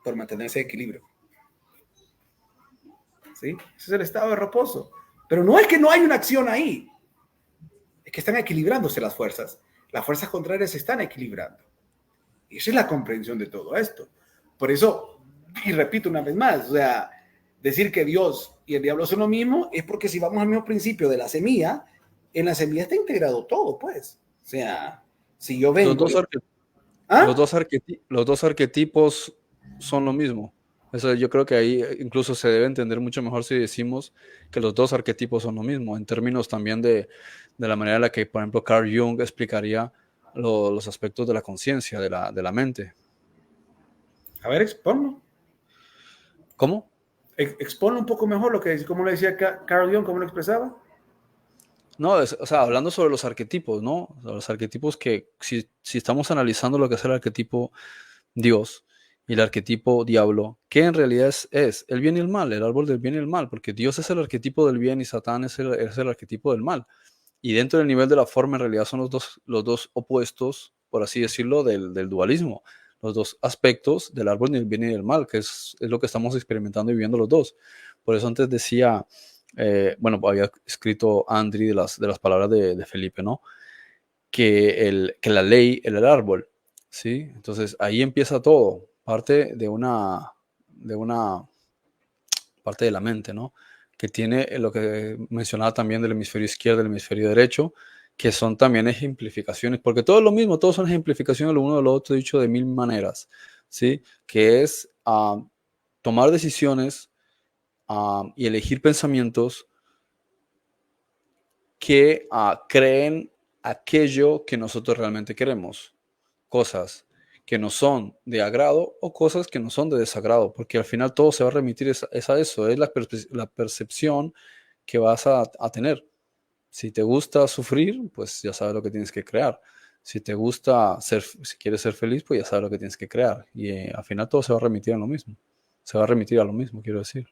por mantenerse en equilibrio. ¿Sí? Ese es el estado de reposo. Pero no es que no hay una acción ahí, es que están equilibrándose las fuerzas. Las fuerzas contrarias se están equilibrando. Y esa es la comprensión de todo esto. Por eso, y repito una vez más, o sea, decir que Dios y el diablo son lo mismo es porque si vamos al mismo principio de la semilla, en la semilla está integrado todo, pues. sea, si yo Los vengo... dos, arque- ¿Ah? los dos arquetipos son lo mismo. Eso yo creo que ahí incluso se debe entender mucho mejor si decimos que los dos arquetipos son lo mismo, en términos también de la manera en la que, por ejemplo, Carl Jung explicaría los aspectos de la conciencia, de la mente. A ver, exponlo. ¿Cómo? Exponlo un poco mejor lo que cómo lo decía Carl Jung, cómo lo expresaba. No, o sea, hablando sobre los arquetipos, ¿no? O sea, los arquetipos que, si estamos analizando lo que es el arquetipo Dios y el arquetipo diablo, ¿qué en realidad es el bien y el mal, el árbol del bien y el mal? Porque Dios es el arquetipo del bien y Satán es el arquetipo del mal. Y dentro del nivel de la forma, en realidad son los dos opuestos, por así decirlo, del dualismo. Los dos aspectos del árbol del bien y del mal, que es lo que estamos experimentando y viviendo los dos. Por eso antes decía, bueno, había escrito Andri de las palabras de Felipe, ¿no? Que la ley era el árbol, ¿sí? Entonces ahí empieza todo, de una parte de la mente, ¿no? Que tiene lo que mencionaba también del hemisferio izquierdo, del hemisferio derecho, que son también ejemplificaciones, porque todo es lo mismo, todos son ejemplificaciones lo uno de lo otro, dicho de mil maneras, ¿sí? Que es tomar decisiones y elegir pensamientos que creen aquello que nosotros realmente queremos. Cosas que no son de agrado o cosas que no son de desagrado, porque al final todo se va a remitir es a eso, es la percepción que vas a tener. Si te gusta sufrir, pues ya sabes lo que tienes que crear. Si te gusta si quieres ser feliz, pues ya sabes lo que tienes que crear. Y al final todo se va a remitir a lo mismo. Se va a remitir a lo mismo, quiero decir.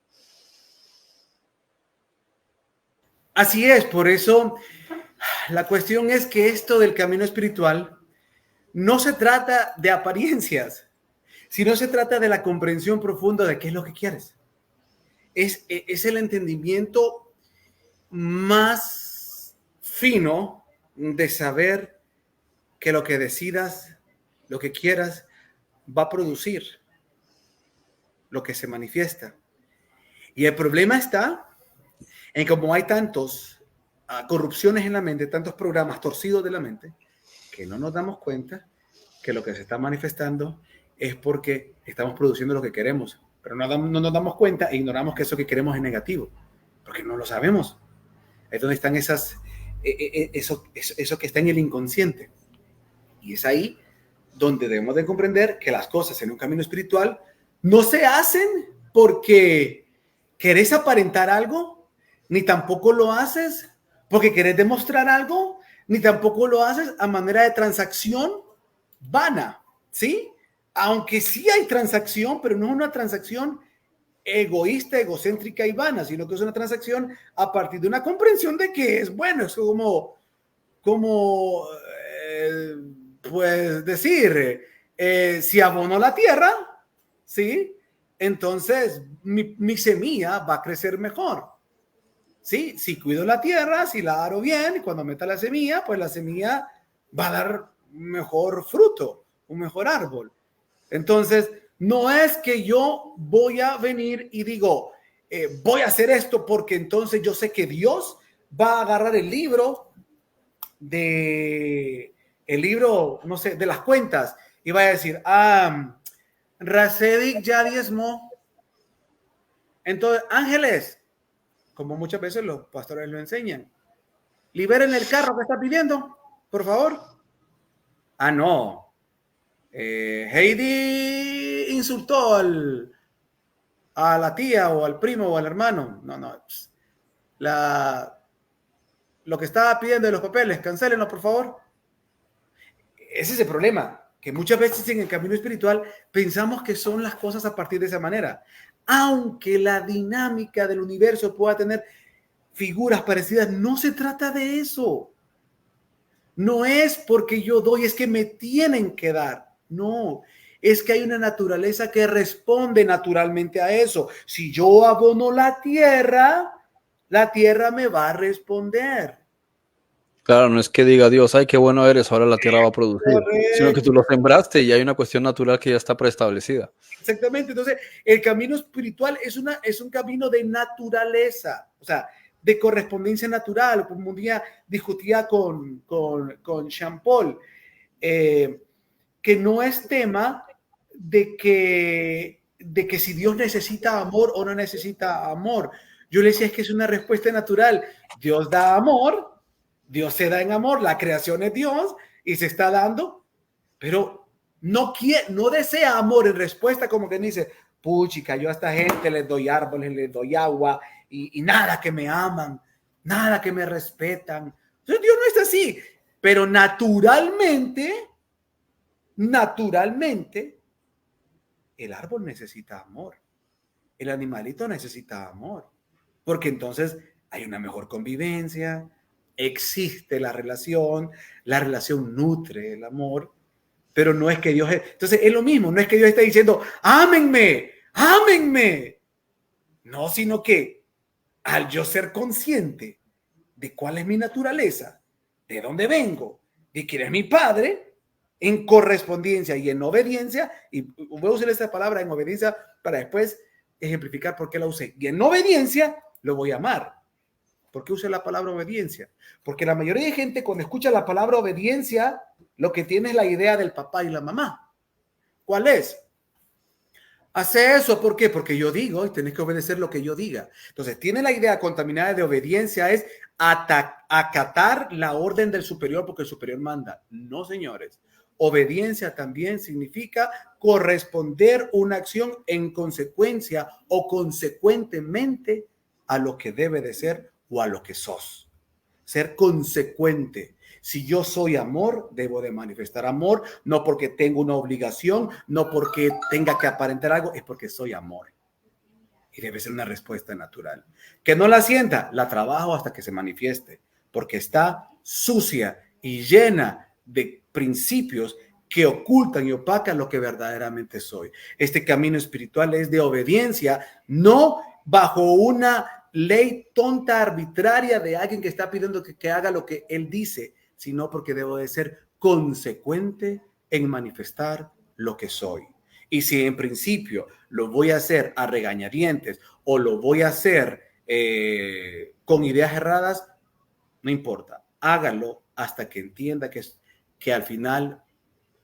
Así es, por eso la cuestión es que esto del camino espiritual no se trata de apariencias, sino se trata de la comprensión profunda de qué es lo que quieres. Es el entendimiento más fino de saber que lo que decidas, lo que quieras, va a producir lo que se manifiesta. Y el problema está en como hay tantos corrupciones en la mente, tantos programas torcidos de la mente, que no nos damos cuenta que lo que se está manifestando es porque estamos produciendo lo que queremos, pero no nos damos cuenta e ignoramos que eso que queremos es negativo, porque no lo sabemos. Es donde están eso que está en el inconsciente. Y es ahí donde debemos de comprender que las cosas en un camino espiritual no se hacen porque querés aparentar algo, ni tampoco lo haces porque querés demostrar algo, ni tampoco lo haces a manera de transacción vana, ¿sí? Aunque sí hay transacción, pero no es una transacción egoísta, egocéntrica y vana, sino que es una transacción a partir de una comprensión de que es bueno, es como pues decir, si abono la tierra, ¿sí? Entonces mi semilla va a crecer mejor. ¿Sí? Si cuido la tierra, si la aro bien, y cuando meta la semilla, pues la semilla va a dar mejor fruto, un mejor árbol. Entonces, no es que yo voy a venir y digo, voy a hacer esto porque entonces yo sé que Dios va a agarrar el libro, no sé, de las cuentas y va a decir, Rasedic ya diezmó. Entonces, ángeles, como muchas veces los pastores lo enseñan, liberen el carro que está pidiendo, por favor. No. Heidi insultó a la tía o al primo o al hermano. No. Lo que estaba pidiendo de los papeles, cancélenlo, por favor. Ese es el problema, que muchas veces en el camino espiritual pensamos que son las cosas a partir de esa manera. Aunque la dinámica del universo pueda tener figuras parecidas, no se trata de eso. No es porque yo doy, es que me tienen que dar. No, es que hay una naturaleza que responde naturalmente a eso. Si yo abono la tierra me va a responder. Claro, no es que diga Dios, ay, qué bueno eres, ahora la tierra va a producir, sino que tú Correcto. lo sembraste y hay una cuestión natural que ya está preestablecida. Exactamente. Entonces, el camino espiritual es un camino de naturaleza. O sea, de correspondencia natural, como un día discutía con Jean Paul, que no es tema de que si Dios necesita amor o no necesita amor. Yo le decía, es que es una respuesta natural. Dios da amor, Dios se da en amor, la creación es Dios y se está dando, pero no desea amor en respuesta, como que dice, puchica, yo a esta gente les doy árboles, les doy agua y nada que me aman, nada que me respetan. Entonces Dios no es así, pero naturalmente, el árbol necesita amor, el animalito necesita amor, porque entonces hay una mejor convivencia, existe la relación nutre el amor, pero no es que Dios... Entonces es lo mismo, no es que Dios esté diciendo, ámenme, ámenme. No, sino que al yo ser consciente de cuál es mi naturaleza, de dónde vengo, de quién es mi padre, en correspondencia y en obediencia, y voy a usar esta palabra en obediencia para después ejemplificar por qué la usé, y en obediencia lo voy a amar. ¿Por qué uso la palabra obediencia? Porque la mayoría de gente cuando escucha la palabra obediencia, lo que tiene es la idea del papá y la mamá. ¿Cuál es? Hace eso, ¿por qué? Porque yo digo y tenés que obedecer lo que yo diga. Entonces, tiene la idea contaminada de obediencia es acatar la orden del superior porque el superior manda. No, señores. Obediencia también significa corresponder una acción en consecuencia o consecuentemente a lo que debe de ser o a lo que sos. Ser consecuente. Si yo soy amor, debo de manifestar amor, no porque tengo una obligación, no porque tenga que aparentar algo, es porque soy amor. Y debe ser una respuesta natural. Que no la sienta, la trabajo hasta que se manifieste, porque está sucia y llena de principios que ocultan y opacan lo que verdaderamente soy. Este camino espiritual es de obediencia, no bajo una ley tonta, arbitraria de alguien que está pidiendo que haga lo que él dice, sino porque debo de ser consecuente en manifestar lo que soy. Y si en principio lo voy a hacer a regañadientes o lo voy a hacer con ideas erradas, no importa, hágalo hasta que entienda que al final,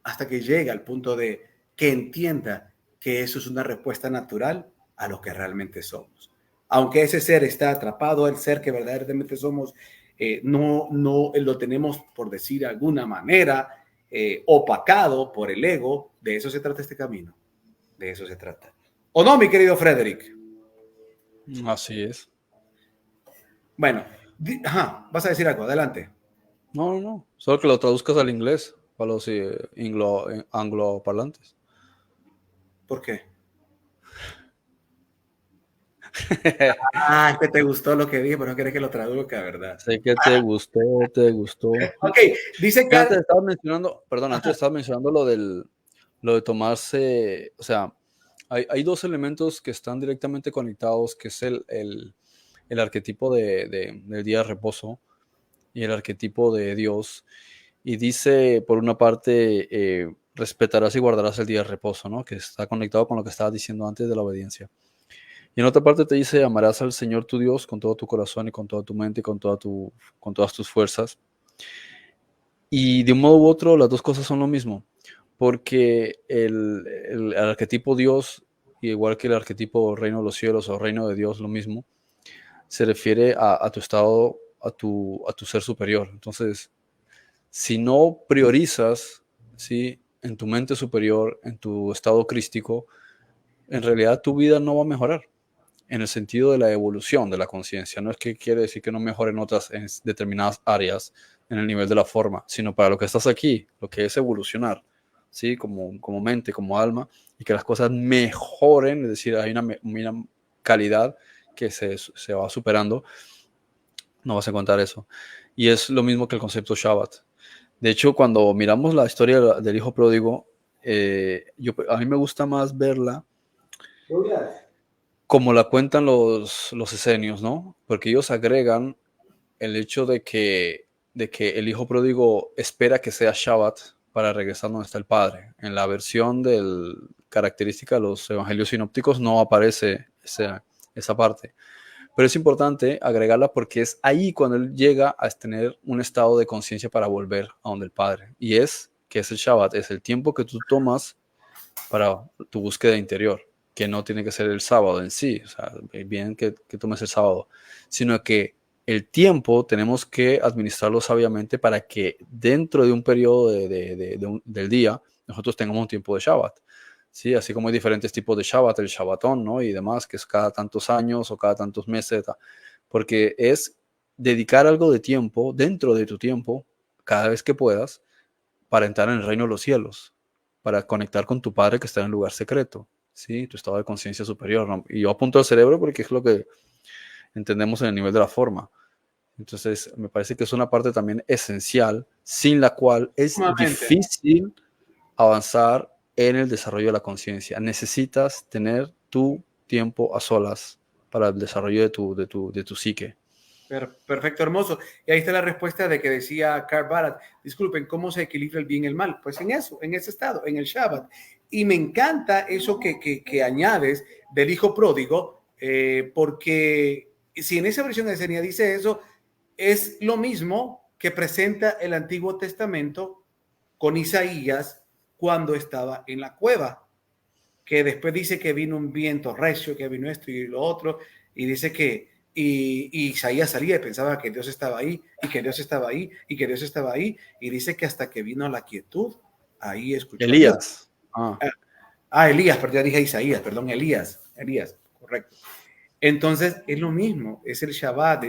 hasta que llegue al punto de que entienda que eso es una respuesta natural a lo que realmente somos. Aunque ese ser está atrapado, el ser que verdaderamente somos, no lo tenemos, por decir de alguna manera, opacado por el ego. De eso se trata este camino. De eso se trata. ¿O no, mi querido Frederick? Así es. Bueno, vas a decir algo, adelante. No. Solo que lo traduzcas al inglés para los angloparlantes. ¿Por qué? Es que te gustó lo que dije, pero no querés que lo traduzca, ¿verdad? Sé que te gustó. Ok, dice que... Antes estabas mencionando lo de tomarse, o sea, hay dos elementos que están directamente conectados, que es el arquetipo del día de reposo y el arquetipo de Dios. Y dice, por una parte, respetarás y guardarás el día de reposo, ¿no? Que está conectado con lo que estabas diciendo antes de la obediencia. Y en otra parte te dice, amarás al Señor tu Dios con todo tu corazón y con toda tu mente y con todas tus fuerzas. Y de un modo u otro, las dos cosas son lo mismo, porque el arquetipo Dios, igual que el arquetipo reino de los cielos o reino de Dios, lo mismo, se refiere a tu estado, a tu ser superior. Entonces, si no priorizas, ¿sí?, en tu mente superior, en tu estado crístico, en realidad tu vida no va a mejorar en el sentido de la evolución de la conciencia. No es que quiere decir que no mejore en determinadas áreas en el nivel de la forma, sino para lo que estás aquí, lo que es evolucionar, ¿sí?, como mente, como alma, y que las cosas mejoren, es decir, hay una calidad que se va superando, no vas a encontrar eso. Y es lo mismo que el concepto Shabbat. De hecho, cuando miramos la historia del hijo pródigo, a mí me gusta más verla como la cuentan los esenios, ¿no? Porque ellos agregan el hecho de que el hijo pródigo espera que sea Shabbat para regresar donde está el padre. En la versión característica de los evangelios sinópticos no aparece esa parte. Pero es importante agregarla porque es ahí cuando él llega a tener un estado de conciencia para volver a donde el Padre. Y es que es el Shabbat, es el tiempo que tú tomas para tu búsqueda interior, que no tiene que ser el sábado en sí, o sea, bien que tomes el sábado, sino que el tiempo tenemos que administrarlo sabiamente para que dentro de un periodo del día nosotros tengamos un tiempo de Shabbat. Sí, así como hay diferentes tipos de Shabbat, el Shabbatón, ¿no? Y demás, que es cada tantos años o cada tantos meses, porque es dedicar algo de tiempo dentro de tu tiempo, cada vez que puedas, para entrar en el reino de los cielos, para conectar con tu Padre que está en el lugar secreto, ¿sí? Tu estado de conciencia superior, ¿no? Y yo apunto al cerebro porque es lo que entendemos en el nivel de la forma. Entonces, me parece que es una parte también esencial, sin la cual es Nuevamente. difícil avanzar en el desarrollo de la conciencia. Necesitas tener tu tiempo a solas para el desarrollo de tu psique. Perfecto, hermoso. Y ahí está la respuesta de que decía Karl Barth, disculpen, ¿cómo se equilibra el bien y el mal? Pues en eso, en ese estado, en el Shabbat. Y me encanta eso que añades del hijo pródigo, porque si en esa versión de Esenia dice eso, es lo mismo que presenta el Antiguo Testamento con Isaías cuando estaba en la cueva, que después dice que vino un viento recio, que vino esto y lo otro, y dice que y Isaías salía y pensaba que Dios estaba ahí, y que Dios estaba ahí, y que Dios estaba ahí, y dice que hasta que vino la quietud, ahí escuchó a Dios. Elías. Elías, pero ya dije Isaías, perdón, Elías, correcto. Entonces es lo mismo, es el Shabbat,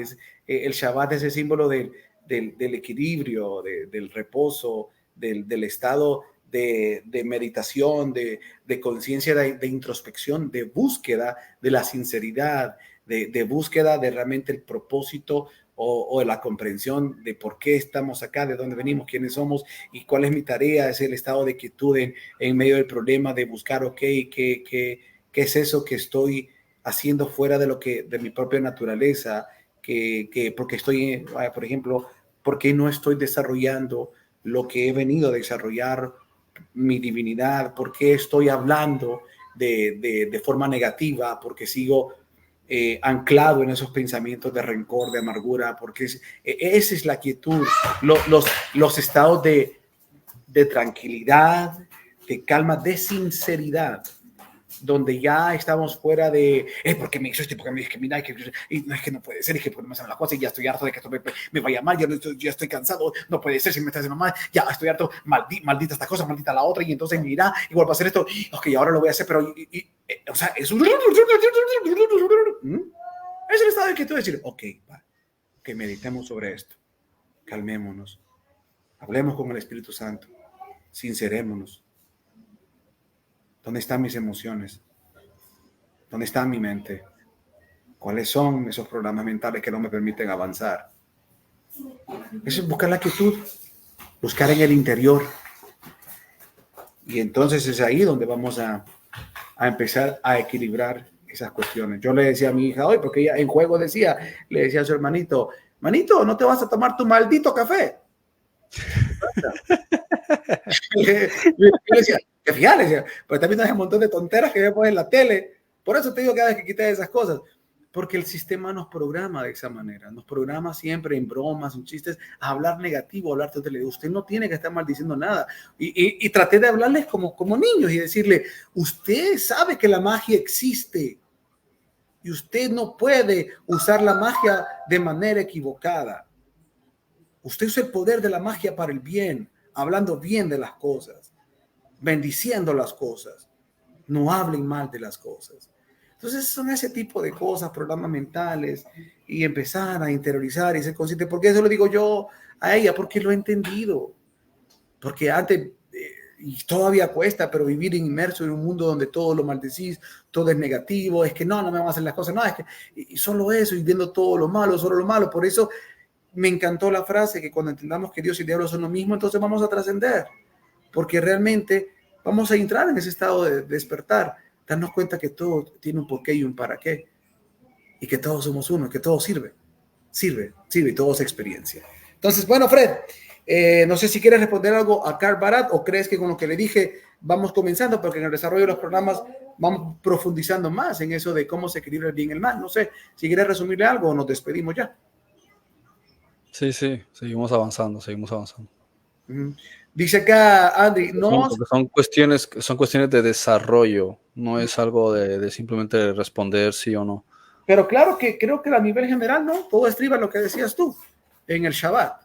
el Shabbat es el símbolo del equilibrio, del reposo, del estado de meditación, de conciencia, de introspección, de búsqueda de la sinceridad, de búsqueda de realmente el propósito o de la comprensión de por qué estamos acá, de dónde venimos, quiénes somos y cuál es mi tarea. Es el estado de quietud en medio del problema, de buscar, ok, ¿qué es eso que estoy haciendo fuera de mi propia naturaleza? Porque estoy, por ejemplo, ¿por qué no estoy desarrollando lo que he venido a desarrollar, mi divinidad? ¿Por qué estoy hablando de forma negativa? Porque sigo anclado en esos pensamientos de rencor, de amargura, porque esa es la quietud, los estados de tranquilidad, de calma, de sinceridad, donde ya estamos fuera de porque me hizo porque me dice que mira, y no es que no puede ser, y que no me hacen las cosas, y ya estoy harto de que esto me vaya mal, ya estoy cansado, no puede ser, si me está haciendo mal, ya estoy harto, maldita esta cosa, maldita la otra, y entonces mira, igual va a hacer esto, ok, ahora lo voy a hacer, pero o sea, es un es el estado de que tú decir, ok, va, que meditemos sobre esto, calmémonos, hablemos con el Espíritu Santo, sincerémonos. ¿Dónde están mis emociones? ¿Dónde está mi mente? ¿Cuáles son esos programas mentales que no me permiten avanzar? Eso es buscar la quietud, buscar en el interior. Y entonces es ahí donde vamos a empezar a equilibrar esas cuestiones. Yo le decía a mi hija hoy, porque ella en juego decía, le decía a su hermanito, manito, ¿no te vas a tomar tu maldito café? Yo le decía, que fíjate, decía, pero también hay un montón de tonteras que vemos en la tele. Por eso te digo cada vez que quites esas cosas, porque el sistema nos programa de esa manera, nos programa siempre en bromas, en chistes, a hablar negativo, a hablar tele. Usted no tiene que estar maldiciendo nada. Y traté de hablarles como niños y decirle, usted sabe que la magia existe y usted no puede usar la magia de manera equivocada. Usted usa el poder de la magia para el bien, hablando bien de las cosas, bendiciendo las cosas. No hablen mal de las cosas. Entonces son ese tipo de cosas, programas mentales, y empezar a interiorizar y ser consciente. ¿Por qué eso lo digo yo a ella? Porque lo he entendido. Porque antes, y todavía cuesta, pero vivir inmerso en un mundo donde todo lo maldecís, todo es negativo, es que no me van a hacer las cosas, no, es que y solo eso, y viendo todo lo malo, solo lo malo. Por eso me encantó la frase que cuando entendamos que Dios y el diablo son lo mismo, entonces vamos a trascender. Porque realmente vamos a entrar en ese estado de despertar, darnos cuenta que todo tiene un porqué y un para qué, y que todos somos uno, que todo sirve, y todo es experiencia. Entonces, bueno, Fred, no sé si quieres responder algo a Karl Barth o crees que con lo que le dije vamos comenzando, porque en el desarrollo de los programas vamos profundizando más en eso de cómo se equilibra el bien y el mal. No sé, si quieres resumirle algo o nos despedimos ya. Sí, sí, seguimos avanzando, seguimos avanzando. Dice acá, Andy, no... Porque son cuestiones de desarrollo, no es algo de simplemente responder sí o no. Pero claro que creo que a nivel general, ¿no? Todo estriba en lo que decías tú, en el Shabbat.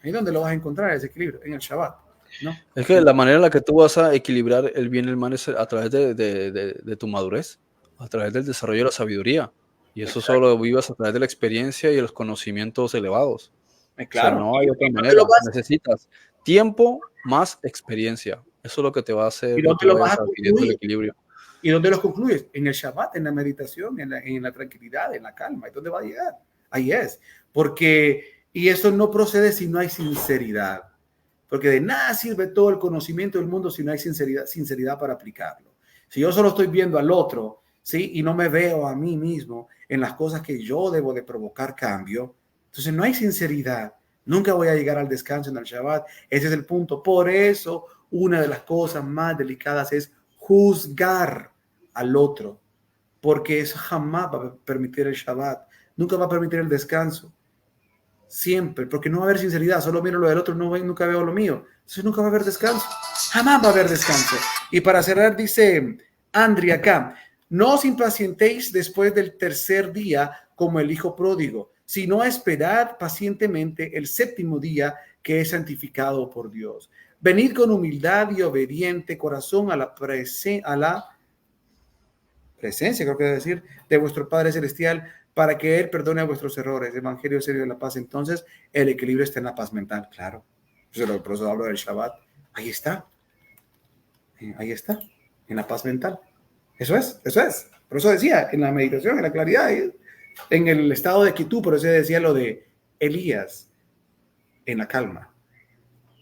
Ahí donde lo vas a encontrar, ese equilibrio, en el Shabbat, ¿no? Es que la manera en la que tú vas a equilibrar el bien y el mal es a través de tu madurez, a través del desarrollo de la sabiduría. Y eso solo lo vivas a través de la experiencia y los conocimientos elevados. O sea, Claro. no hay otra ¿Y dónde manera. lo vas, Necesitas tiempo más experiencia. Eso es lo que te va a hacer y que dónde tú lo vas vayas a adquiriendo el concluir? equilibrio. ¿Y dónde los concluyes? En el Shabbat, en la meditación, en la tranquilidad, en la calma. ¿Y dónde va a llegar? Ahí es. Porque, y eso no procede si no hay sinceridad. Porque de nada sirve todo el conocimiento del mundo si no hay sinceridad para aplicarlo. Si yo solo estoy viendo al otro, ¿sí? Y no me veo a mí mismo en las cosas que yo debo de provocar cambio, entonces no hay sinceridad. Nunca voy a llegar al descanso en el Shabbat. Ese es el punto. Por eso, una de las cosas más delicadas es juzgar al otro, porque eso jamás va a permitir el Shabbat, nunca va a permitir el descanso, siempre, porque no va a haber sinceridad, solo miro lo del otro, nunca veo lo mío, entonces nunca va a haber descanso, jamás va a haber descanso. Y para cerrar dice Andri acá, no os impacientéis después del tercer día como el hijo pródigo, sino esperad pacientemente el séptimo día que es santificado por Dios. Venid con humildad y obediente corazón a la presencia, creo que debe decir, de vuestro Padre Celestial, para que Él perdone a vuestros errores. Evangelio serio de la paz. Entonces, el equilibrio está en la paz mental, claro. Por eso hablo del Shabbat. Ahí está, en la paz mental. Eso es. Por eso decía, en la meditación, en la claridad, en el estado de quietud, por eso decía lo de Elías, en la calma,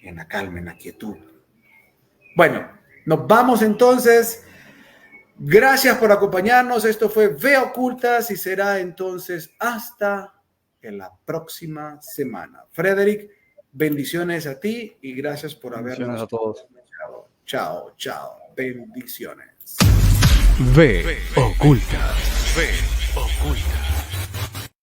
en la quietud. Bueno, nos vamos entonces. Gracias por acompañarnos. Esto fue Ve Ocultas y será entonces hasta en la próxima semana. Frederick, bendiciones a ti y gracias por habernos. Bendiciones a todos. Chao. Bendiciones. Ve Ocultas.